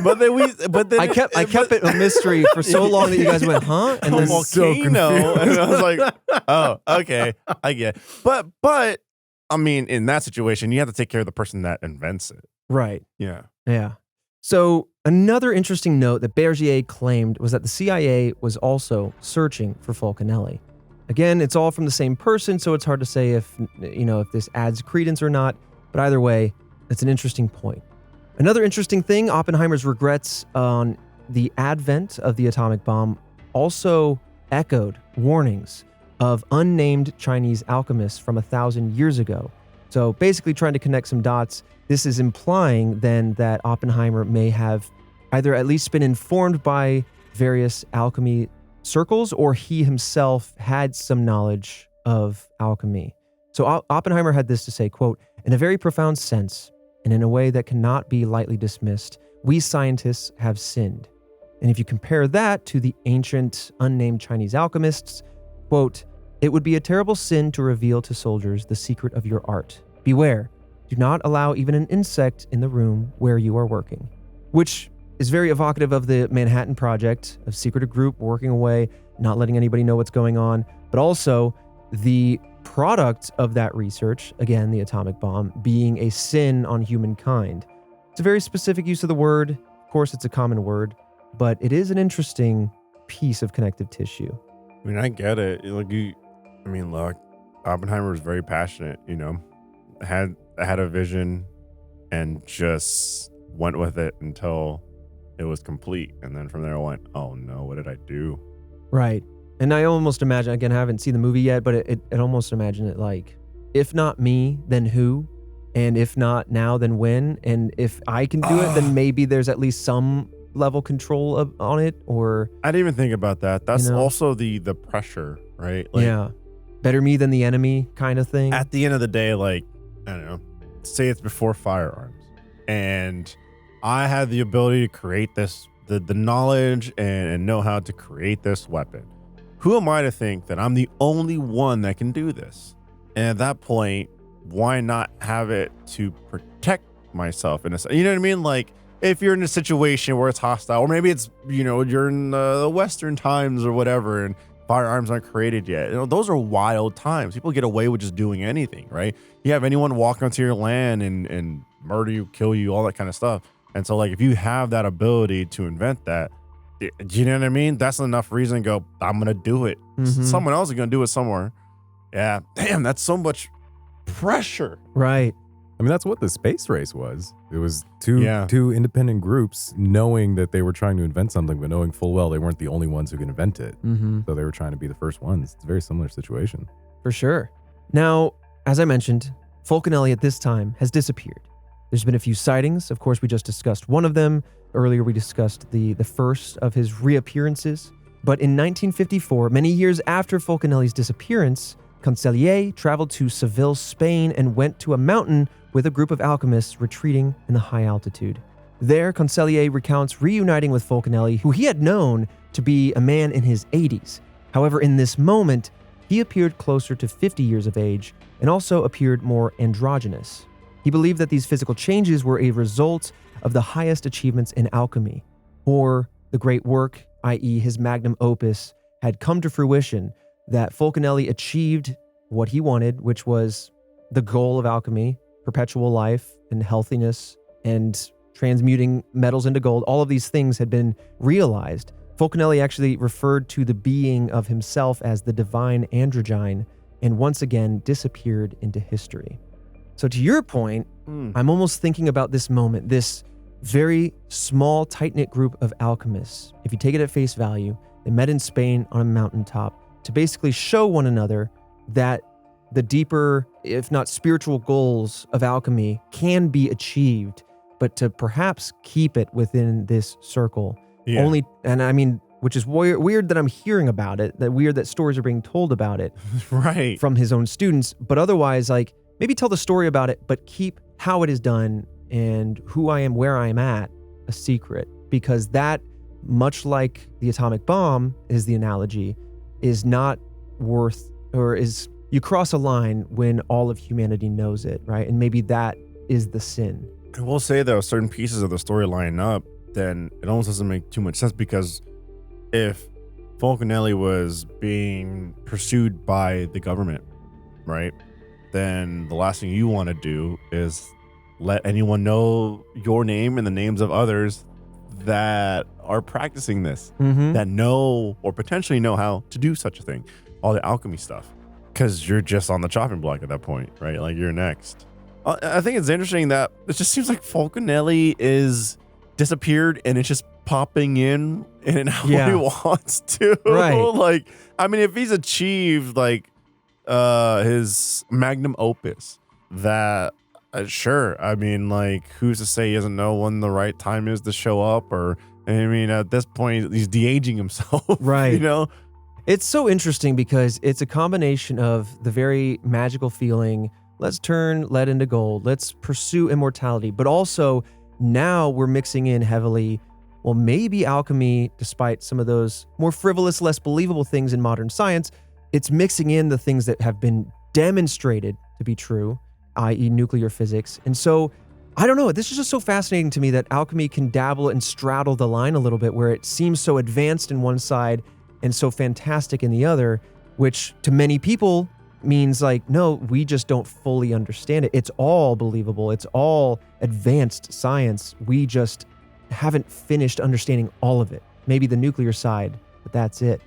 but then I kept it a mystery for so long that you guys went, huh? And then volcano, and I was like, oh, okay, I get it. But I mean, in that situation, you have to take care of the person that invents it. Right. Yeah. So another interesting note that Bergier claimed was that the CIA was also searching for Fulcanelli. Again, it's all from the same person, so it's hard to say if this adds credence or not. But either way, it's an interesting point. Another interesting thing, Oppenheimer's regrets on the advent of the atomic bomb also echoed warnings of unnamed Chinese alchemists from 1,000 years ago. So basically trying to connect some dots, this is implying then that Oppenheimer may have either at least been informed by various alchemy circles or he himself had some knowledge of alchemy. So Oppenheimer had this to say, quote, in a very profound sense, and in a way that cannot be lightly dismissed, we scientists have sinned. And if you compare that to the ancient, unnamed Chinese alchemists, quote, it would be a terrible sin to reveal to soldiers the secret of your art. Beware, do not allow even an insect in the room where you are working. Which is very evocative of the Manhattan Project, a secretive group working away, not letting anybody know what's going on, but also the product of that research, again, the atomic bomb, being a sin on humankind. It's a very specific use of the word. Of course, it's a common word, but it is an interesting piece of connective tissue. I mean, I get it. Like I mean, look, Oppenheimer was very passionate, had a vision and just went with it until it was complete. And then from there I went, oh no, what did I do? Right. And I almost imagine, again, I haven't seen the movie yet, but it almost imagine it like, if not me, then who? And if not now, then when? And if I can do it, then maybe there's at least some level control on it, or... I didn't even think about that. That's also the pressure, right? Like, yeah. Better me than the enemy kind of thing. At the end of the day, like, I don't know, say it's before firearms. And I had the ability to create this, the knowledge and know-how to create this weapon. Who am I to think that I'm the only one that can do this? And at that point, why not have it to protect myself in a sense? You know what I mean? Like, if you're in a situation where it's hostile, or maybe it's, you're in the Western times or whatever, and firearms aren't created yet. Those are wild times. People get away with just doing anything, right? You have anyone walk onto your land and murder you, kill you, all that kind of stuff. And so, like, if you have that ability to invent that, do you know what I mean? That's enough reason to go, I'm going to do it. Mm-hmm. Someone else is going to do it somewhere. Yeah. Damn, that's so much pressure. Right. I mean, that's what the space race was. It was two independent groups knowing that they were trying to invent something, but knowing full well they weren't the only ones who could invent it. Mm-hmm. So they were trying to be the first ones. It's a very similar situation. For sure. Now, as I mentioned, Fulcanelli at this time has disappeared. There's been a few sightings. Of course, we just discussed one of them. Earlier, we discussed the first of his reappearances. But in 1954, many years after Fulcanelli's disappearance, Concellier traveled to Seville, Spain, and went to a mountain with a group of alchemists retreating in the high altitude. There, Concellier recounts reuniting with Fulcanelli, who he had known to be a man in his 80s. However, in this moment, he appeared closer to 50 years of age and also appeared more androgynous. He believed that these physical changes were a result of the highest achievements in alchemy, or the great work, i.e. his magnum opus, had come to fruition, that Fulcanelli achieved what he wanted, which was the goal of alchemy, perpetual life and healthiness and transmuting metals into gold. All of these things had been realized. Fulcanelli actually referred to the being of himself as the divine androgyne and once again disappeared into history. So to your point, I'm almost thinking about this moment, this very small, tight-knit group of alchemists. If you take it at face value, they met in Spain on a mountaintop to basically show one another that the deeper, if not spiritual goals of alchemy can be achieved, but to perhaps keep it within this circle. Yeah. Only, and I mean, which is weird that I'm hearing about it, that weird that stories are being told about it right from his own students, but otherwise, like, maybe tell the story about it, but keep how it is done and who I am, where I am at, a secret. Because that, much like the atomic bomb is the analogy, is not worth, or is, you cross a line when all of humanity knows it, right? And maybe that is the sin. I will say, though, certain pieces of the story line up, then it almost doesn't make too much sense, because if Fulcanelli was being pursued by the government, right, then the last thing you want to do is let anyone know your name and the names of others that are practicing this, that know or potentially know how to do such a thing, all the alchemy stuff, because you're just on the chopping block at that point, right? Like, you're next. I think it's interesting that it just seems like Fulcanelli is disappeared and it's just popping in and out when he wants to. Right. Like, I mean, if he's achieved like his magnum opus, that sure. I mean, like, who's to say he doesn't know when the right time is to show up? Or, I mean, at this point, he's de-aging himself. Right. You know? It's so interesting because it's a combination of the very magical feeling, let's turn lead into gold, let's pursue immortality, but also now we're mixing in heavily, well, maybe alchemy, despite some of those more frivolous, less believable things in modern science, it's mixing in the things that have been demonstrated to be true, i.e. nuclear physics. And so, I don't know, this is just so fascinating to me that alchemy can dabble and straddle the line a little bit, where it seems so advanced in one side and so fantastic in the other, which to many people means like, no, we just don't fully understand it. It's all believable. It's all advanced science. We just haven't finished understanding all of it. Maybe the nuclear side, but that's it.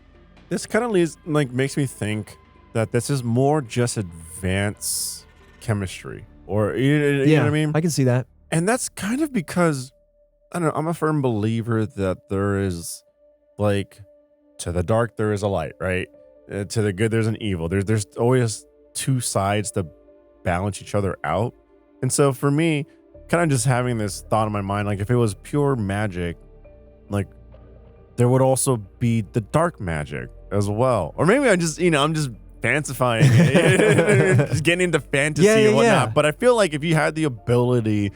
This kind of makes me think that this is more just advanced chemistry, or you know what I mean? I can see that. And that's kind of because, I don't know, I'm a firm believer that there is, like, to the dark there is a light, right? To the good there's an evil. There's always two sides to balance each other out. And so for me, kind of just having this thought in my mind, like if it was pure magic, like there would also be the dark magic as well. Or maybe I'm just fantasifying it, just getting into fantasy and whatnot. Yeah. But I feel like if you had the ability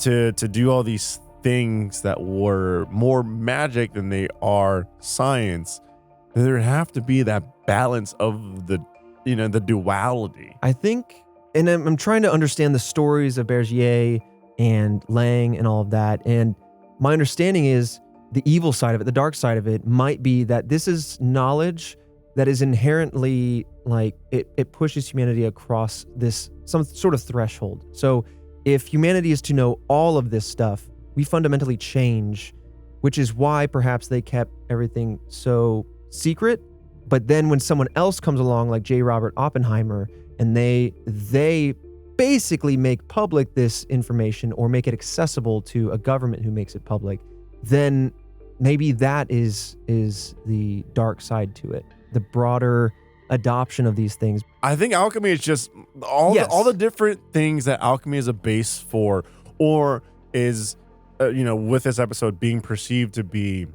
to do all these things that were more magic than they are science, then there would have to be that balance of the duality. I think, and I'm trying to understand the stories of Bergier and Lang and all of that. And my understanding is the evil side of it, the dark side of it, might be that this is knowledge that is inherently, like, it pushes humanity across some sort of threshold. So if humanity is to know all of this stuff, we fundamentally change, which is why perhaps they kept everything so secret. But then when someone else comes along, like J. Robert Oppenheimer, and they basically make public this information or make it accessible to a government who makes it public, then maybe that is the dark side to it, the broader adoption of these things. I think alchemy is just all the different things that alchemy is a base for, or is with this episode being perceived to be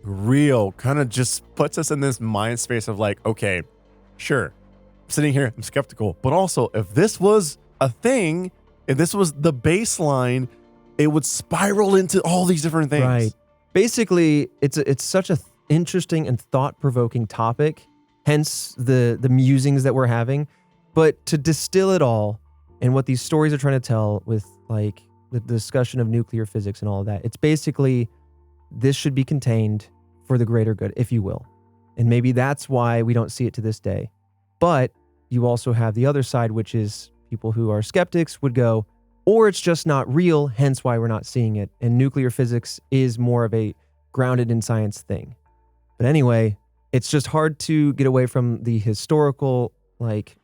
real, kind of just puts us in this mind space of like, okay, sure, I'm sitting here, I'm skeptical, but also if this was a thing, if this was the baseline, it would spiral into all these different things. Right. Basically, it's such a interesting and thought-provoking topic, hence the musings that we're having. But to distill it all and what these stories are trying to tell with, like, the discussion of nuclear physics and all of that, it's basically this should be contained for the greater good, if you will. And maybe that's why we don't see it to this day. But you also have the other side, which is people who are skeptics would go, or it's just not real, hence why we're not seeing it. And nuclear physics is more of a grounded in science thing. But anyway, it's just hard to get away from the historical, like,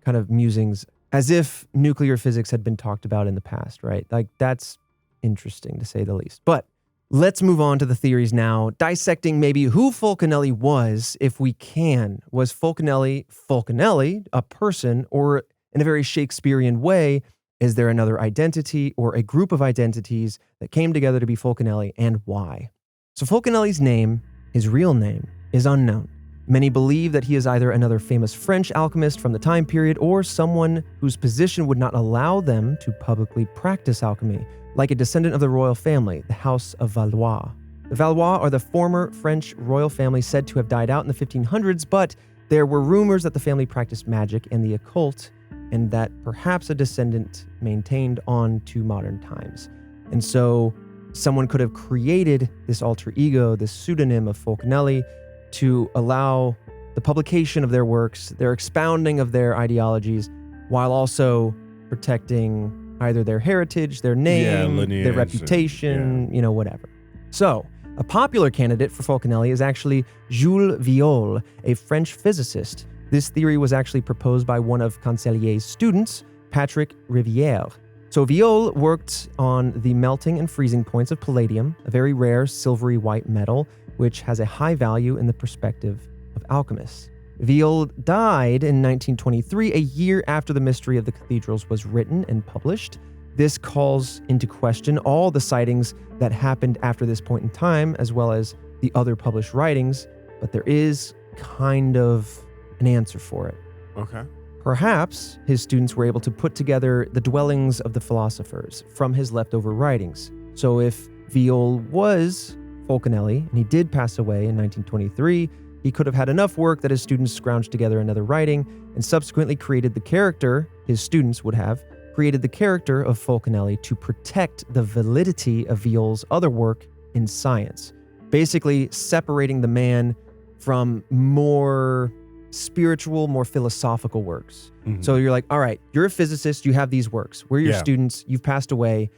kind of musings, as if nuclear physics had been talked about in the past, right? Like, that's interesting to say the least. But let's move on to the theories now, dissecting maybe who Fulcanelli was, if we can. Was Fulcanelli a person, or in a very Shakespearean way, is there another identity or a group of identities that came together to be Fulcanelli, and why? So Fulcanelli's name, his real name, is unknown. Many believe that he is either another famous French alchemist from the time period or someone whose position would not allow them to publicly practice alchemy, like a descendant of the royal family, the House of Valois. The Valois are the former French royal family said to have died out in the 1500s, but there were rumors that the family practiced magic and the occult, and that perhaps a descendant maintained on to modern times. And so someone could have created this alter ego, this pseudonym of Fulcanelli, to allow the publication of their works, their expounding of their ideologies, while also protecting either their heritage, their name, lineage, their reputation, whatever. So, a popular candidate for Fulcanelli is actually Jules Violle, a French physicist. This theory was actually proposed by one of Cancellier's students, Patrick Rivière. So Violle worked on the melting and freezing points of palladium, a very rare silvery white metal, which has a high value in the perspective of alchemists. Violle died in 1923, a year after The Mystery of the Cathedrals was written and published. This calls into question all the sightings that happened after this point in time, as well as the other published writings, but there is kind of an answer for it. Okay. Perhaps his students were able to put together the dwellings of the philosophers from his leftover writings. So if Violle was Fulcanelli, and he did pass away in 1923, he could have had enough work that his students scrounged together another writing and subsequently created the character, his students would have created the character of Fulcanelli to protect the validity of Violle's other work in science, basically separating the man from more spiritual, more philosophical works. Mm-hmm. So you're like, all right, you're a physicist, you have these works, we're your students, you've passed away.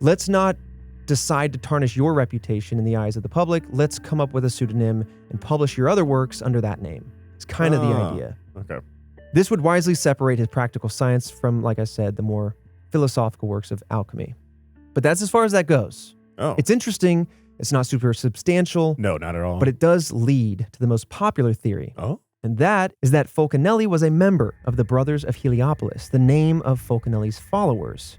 Let's not decide to tarnish your reputation in the eyes of the public. Let's come up with a pseudonym and publish your other works under that name. It's kind of the idea. Okay. This would wisely separate his practical science from, like I said, the more philosophical works of alchemy. But that's as far as that goes. Oh. It's interesting. It's not super substantial. No, not at all. But it does lead to the most popular theory. Oh? And that is that Fulcanelli was a member of the Brothers of Heliopolis, the name of Fulcanelli's followers.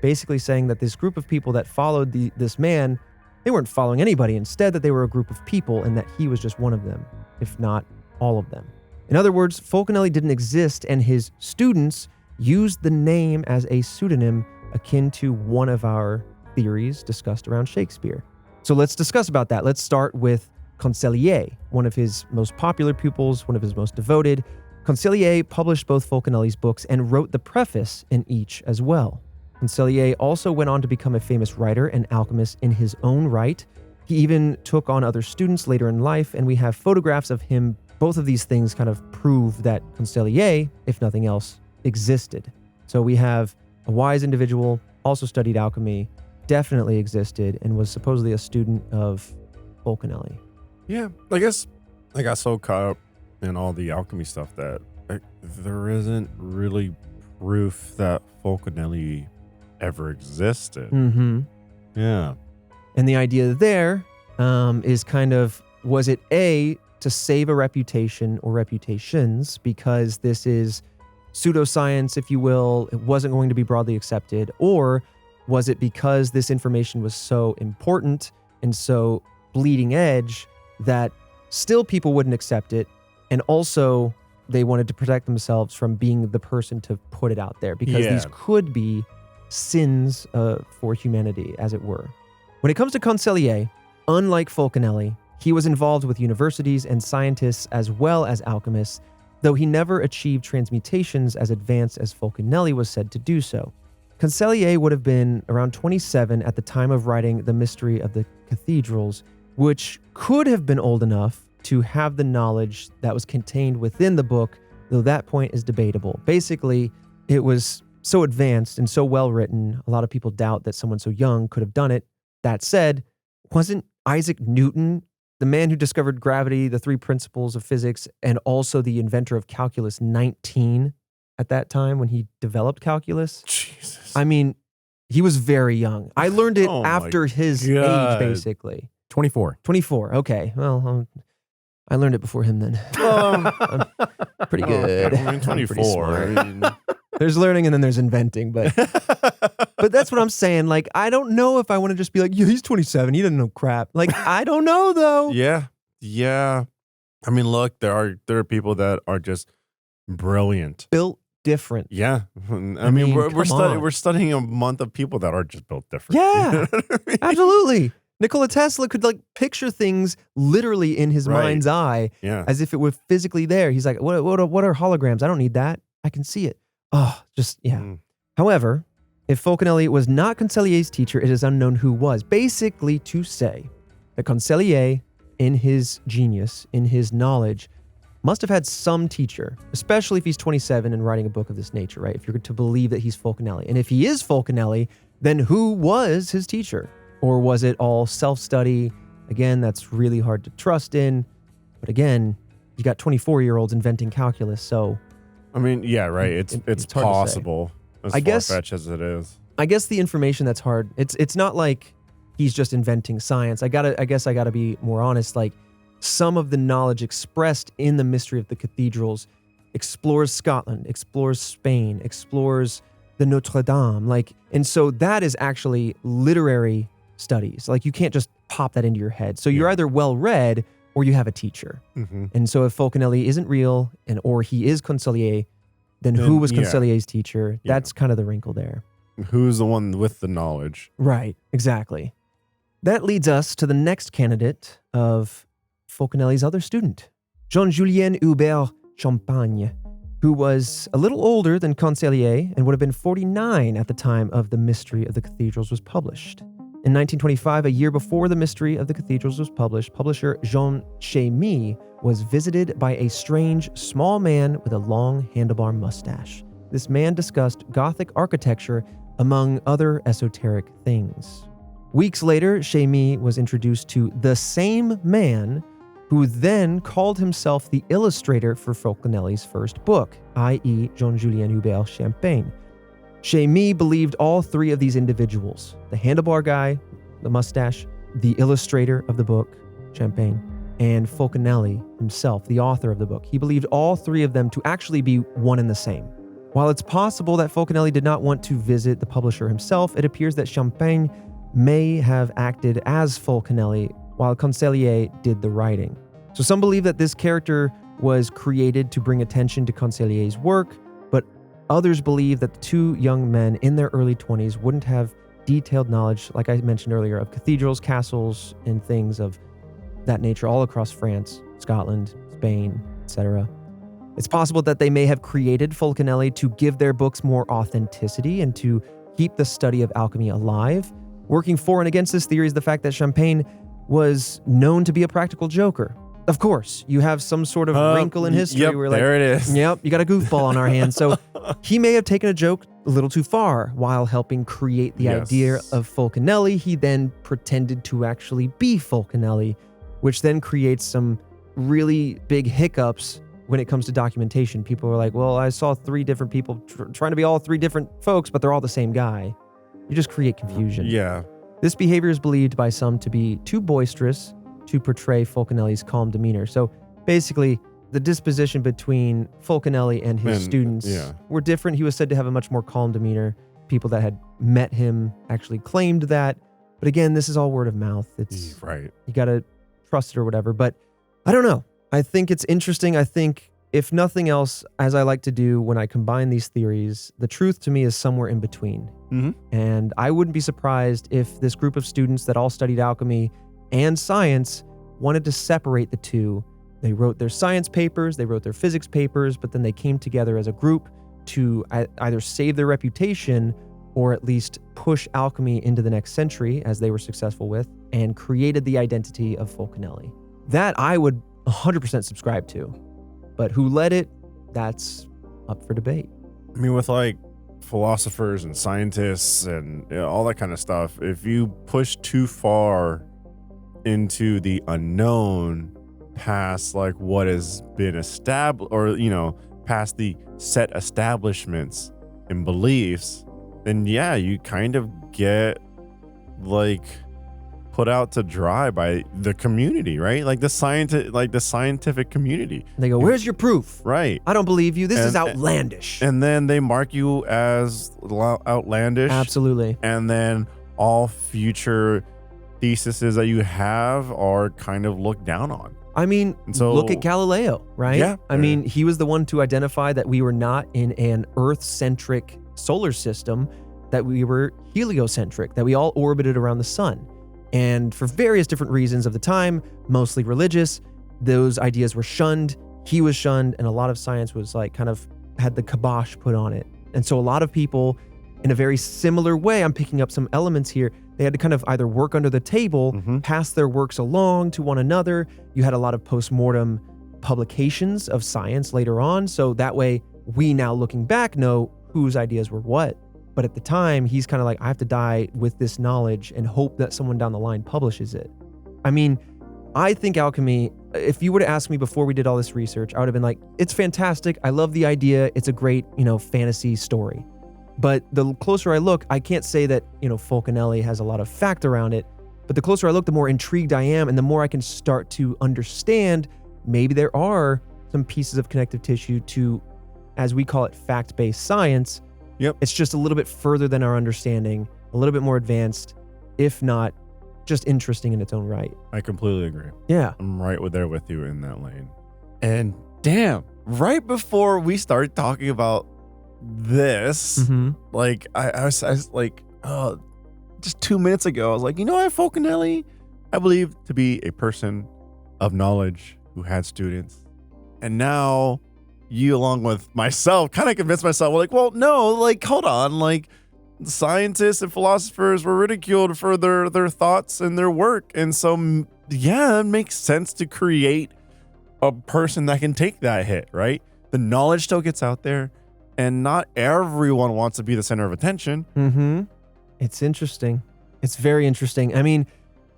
Basically saying that this group of people that followed this man, they weren't following anybody. Instead, that they were a group of people and that he was just one of them, if not all of them. In other words, Fulcanelli didn't exist and his students used the name as a pseudonym akin to one of our theories discussed around Shakespeare. So let's discuss about that. Let's start with Concellier, one of his most popular pupils, one of his most devoted. Concellier published both Fulcanelli's books and wrote the preface in each as well. Concellier also went on to become a famous writer and alchemist in his own right. He even took on other students later in life, and we have photographs of him. Both of these things kind of prove that Concellier, if nothing else, existed. So we have a wise individual, also studied alchemy, definitely existed, and was supposedly a student of Fulcanelli. Yeah, I guess I got so caught up in all the alchemy stuff that there isn't really proof that Fulcanelli ever existed. Mm-hmm. Yeah. And the idea there is kind of, was it A, to save a reputation or reputations because this is pseudoscience, if you will, it wasn't going to be broadly accepted, or was it because this information was so important and so bleeding edge that still people wouldn't accept it, and also they wanted to protect themselves from being the person to put it out there because these could be sins for humanity, as it were. When it comes to Concellier, unlike Fulcanelli, he was involved with universities and scientists as well as alchemists, though he never achieved transmutations as advanced as Fulcanelli was said to do so. Concellier would have been around 27 at the time of writing The Mystery of the Cathedrals, which could have been old enough to have the knowledge that was contained within the book, though that point is debatable. Basically, it was so advanced and so well written, a lot of people doubt that someone so young could have done it. That said, wasn't Isaac Newton the man who discovered gravity, the three principles of physics, and also the inventor of calculus 19 at that time when he developed calculus? Jesus. I mean, he was very young. I learned it after his age, basically. 24. 24. Okay. Well, I learned it before him then. I'm pretty good. I mean, 24. There's learning and then there's inventing, but that's what I'm saying. Like, I don't know if I want to just be like, yeah, he's 27. He doesn't know crap. Like, I don't know though. Yeah. I mean, look, there are people that are just brilliant, built different. Yeah. I mean, we're studying a month of people that are just built different. Yeah, you know what I mean? Absolutely. Nikola Tesla could like picture things literally in his mind's eye, as if it were physically there. He's like, what are holograms? I don't need that. I can see it. Oh, just, yeah. However, if Fulcanelli was not Concellier's teacher, it is unknown who was. Basically to say that Concellier, in his genius, in his knowledge, must have had some teacher, especially if he's 27 and writing a book of this nature, right? If you're to believe that he's Fulcanelli. And if he is Fulcanelli, then who was his teacher? Or was it all self-study? Again, that's really hard to trust in. But again, you got 24-year-olds inventing calculus, so... I mean, yeah, right. It's possible, as far-fetched as it is. I guess the information that's hard, it's not like he's just inventing science. I guess I gotta be more honest. Like, some of the knowledge expressed in The Mystery of the Cathedrals explores Scotland, explores Spain, explores the Notre Dame. Like, and so that is actually literary studies. Like, you can't just pop that into your head. So you're either well-read or you have a teacher. Mm-hmm. And so if Fulcanelli isn't real or he is Concellier, then who was Concellier's teacher? That's kind of the wrinkle there. Who's the one with the knowledge? Right, exactly. That leads us to the next candidate of Fulcanelli's other student, Jean-Julien Hubert Champagne, who was a little older than Concellier and would have been 49 at the time of The Mystery of the Cathedrals was published. In 1925, a year before The Mystery of the Cathedrals was published, publisher Jean Chamy was visited by a strange, small man with a long handlebar mustache. This man discussed Gothic architecture, among other esoteric things. Weeks later, Chamy was introduced to the same man who then called himself the illustrator for Fulcanelli's first book, i.e. Jean-Julien Hubert Champagne. Chamy believed all three of these individuals, the handlebar guy, the mustache, the illustrator of the book, Champagne, and Fulcanelli himself, the author of the book. He believed all three of them to actually be one and the same. While it's possible that Fulcanelli did not want to visit the publisher himself, it appears that Champagne may have acted as Fulcanelli while Concellier did the writing. So some believe that this character was created to bring attention to Concellier's work, but others believe that the two young men in their early 20s wouldn't have detailed knowledge, like I mentioned earlier, of cathedrals, castles, and things of that nature all across France, Scotland, Spain, etc. It's possible that they may have created Fulcanelli to give their books more authenticity and to keep the study of alchemy alive. Working for and against this theory is the fact that Champagne was known to be a practical joker. Of course, you have some sort of wrinkle in history yep, where there it is. Yep, you got a goofball on our hands. So he may have taken a joke a little too far while helping create the idea of Fulcanelli. He then pretended to actually be Fulcanelli, which then creates some really big hiccups when it comes to documentation. People are like, well, I saw three different people trying to be all three different folks, but they're all the same guy. You just create confusion. Yeah. This behavior is believed by some to be too boisterous to portray Fulcanelli's calm demeanor. So basically, the disposition between Fulcanelli and his students were different. He was said to have a much more calm demeanor. People that had met him actually claimed that. But again, this is all word of mouth. It's right. You got to trust it or whatever. But I don't know. I think it's interesting. I think if nothing else, as I like to do when I combine these theories, the truth to me is somewhere in between. Mm-hmm. And I wouldn't be surprised if this group of students that all studied alchemy and science wanted to separate the two. They wrote their science papers, they wrote their physics papers, but then they came together as a group to either save their reputation or at least push alchemy into the next century, as they were successful with, and created the identity of Fulcanelli. That I would 100% subscribe to. But who led it, that's up for debate. I mean, with like philosophers and scientists and all that kind of stuff, if you push too far into the unknown past like what has been established, or past the set establishments and beliefs, then you kind of get like put out to dry by the community, right? Like the scientific community. They go, where's your proof? Right. I don't believe you. This is outlandish. And then they mark you as outlandish. Absolutely. And then all future theses that you have are kind of looked down on. I mean, look at Galileo, right? Yeah. I mean, he was the one to identify that we were not in an Earth-centric solar system, that we were heliocentric, that we all orbited around the sun. And for various different reasons of the time, mostly religious, those ideas were shunned. He was shunned, and a lot of science was like kind of had the kibosh put on it. And so a lot of people, in a very similar way, I'm picking up some elements here, they had to kind of either work under the table, pass their works along to one another. You had a lot of post-mortem publications of science later on. So that way, we now looking back know whose ideas were what. But at the time, he's kind of like, I have to die with this knowledge and hope that someone down the line publishes it. I mean, I think alchemy, if you were to ask me before we did all this research, I would have been like, it's fantastic. I love the idea. It's a great, fantasy story. But the closer I look, I can't say that, Fulcanelli has a lot of fact around it. But the closer I look, the more intrigued I am, and the more I can start to understand maybe there are some pieces of connective tissue to, as we call it, fact-based science. Yep. It's just a little bit further than our understanding, a little bit more advanced, if not just interesting in its own right. I completely agree. Yeah. I'm right there with you in that lane. And damn, right before we started talking about this, like I was like, just 2 minutes ago, I was like, Fulcanelli, I believe to be a person of knowledge who had students. And now you, along with myself, kind of convinced myself, like, well, no, like, hold on, like, scientists and philosophers were ridiculed for their thoughts and their work. And so, it makes sense to create a person that can take that hit, right? The knowledge still gets out there, and not everyone wants to be the center of attention. It's interesting. It's very interesting. I mean,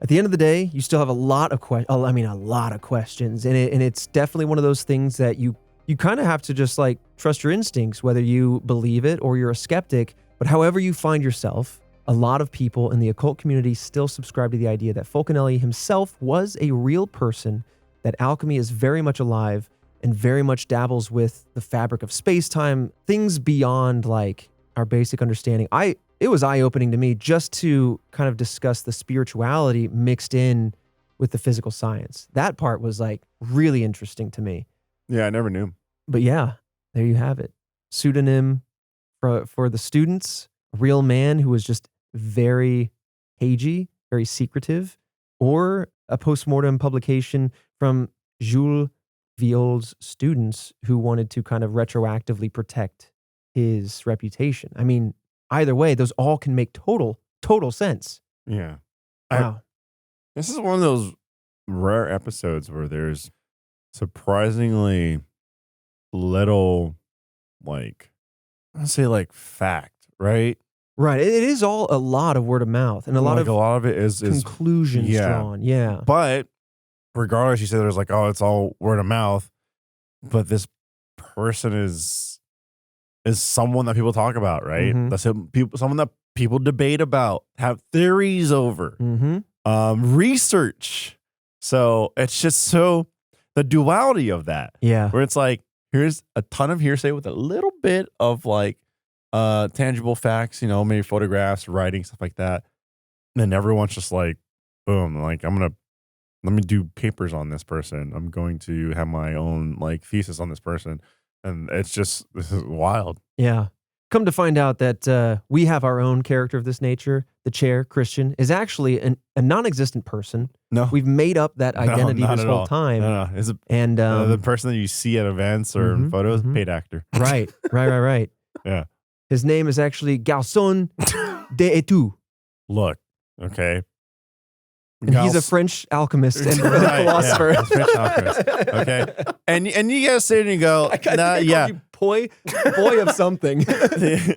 at the end of the day, you still have a lot of questions, and it's definitely one of those things that you kind of have to just like trust your instincts, whether you believe it or you're a skeptic. But however you find yourself, a lot of people in the occult community still subscribe to the idea that Fulcanelli himself was a real person, that alchemy is very much alive and very much dabbles with the fabric of space-time, things beyond like our basic understanding. It was eye-opening to me just to kind of discuss the spirituality mixed in with the physical science. That part was like really interesting to me. Yeah, I never knew. But yeah, there you have it. Pseudonym for the students, a real man who was just very cagey, very secretive, or a postmortem publication from Jules Viole's students who wanted to kind of retroactively protect his reputation. I mean, either way, those all can make total sense. Yeah. Wow. This is one of those rare episodes where there's surprisingly little, like, I'd say like fact, right? Right. It is all a lot of word of mouth and a lot of it is conclusions drawn. Yeah. But regardless, you say there's like, oh, it's all word of mouth, but this person is someone that people talk about, right? Mm-hmm. That's someone that people debate about, have theories over, research. So it's just so the duality of that. Yeah. Where it's like, here's a ton of hearsay with a little bit of like tangible facts, maybe photographs, writing, stuff like that. And everyone's just like, boom, like let me do papers on this person. I'm going to have my own like thesis on this person. And it's just, this is wild. Yeah. Come to find out that we have our own character of this nature. The chair, Christian, is actually a non-existent person. No. We've made up that identity this whole time. No. It's and the person that you see at events or in photos, paid actor. Right. Yeah. His name is actually Garçon d'Etou. Look, okay. And he's a French alchemist and philosopher. Yeah, French alchemist. Okay. And you guys sit and you go, you boy of something. You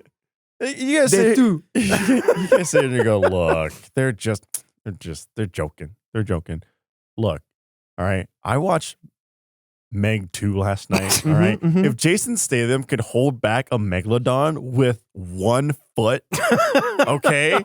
guys sit and you go, look, they're joking. They're joking. Look, all right. I watched Meg 2 last night. All right. If Jason Statham could hold back a megalodon with 1 foot, okay,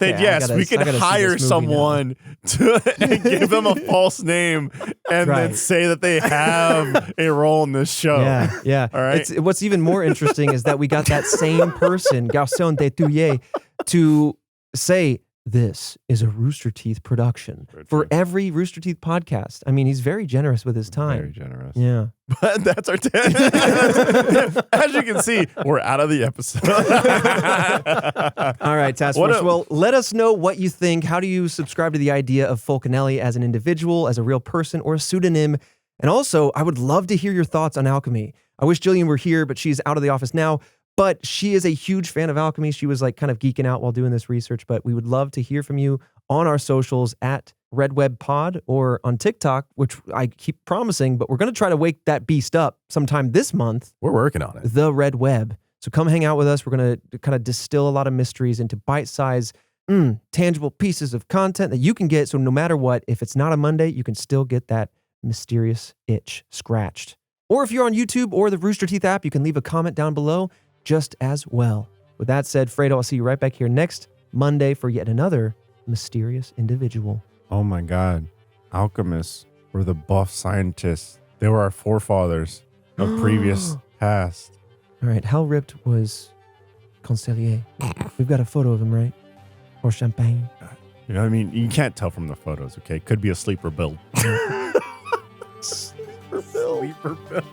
then yes, we could hire someone to give them a false name and then say that they have a role in this show. Yeah. All right. What's even more interesting is that we got that same person, Garçon d'Etou, to say, this is a Rooster Teeth production for every Rooster Teeth podcast. I mean, he's very generous with his time. Very generous. Yeah. But that's our as you can see, we're out of the episode. All right, Task Force. Well, let us know what you think. How do you subscribe to the idea of Fulcanelli as an individual, as a real person, or a pseudonym? And also, I would love to hear your thoughts on alchemy. I wish Jillian were here, but she's out of the office now. But she is a huge fan of alchemy. She was like kind of geeking out while doing this research. But we would love to hear from you on our socials at RedWebPod or on TikTok, which I keep promising, but we're going to try to wake that beast up sometime this month. We're working on it. The Red Web. So come hang out with us. We're going to kind of distill a lot of mysteries into bite-sized, tangible pieces of content that you can get. So no matter what, if it's not a Monday, you can still get that mysterious itch scratched. Or if you're on YouTube or the Rooster Teeth app, you can leave a comment down below just as well. With that said, Fredo, I'll see you right back here next Monday for yet another mysterious individual. Oh my God. Alchemists were the buff scientists. They were our forefathers of previous past. All right. How ripped was Concellier? We've got a photo of him, right? Or champagne. You know what I mean? You can't tell from the photos, okay? Could be a sleeper build. Sleeper build.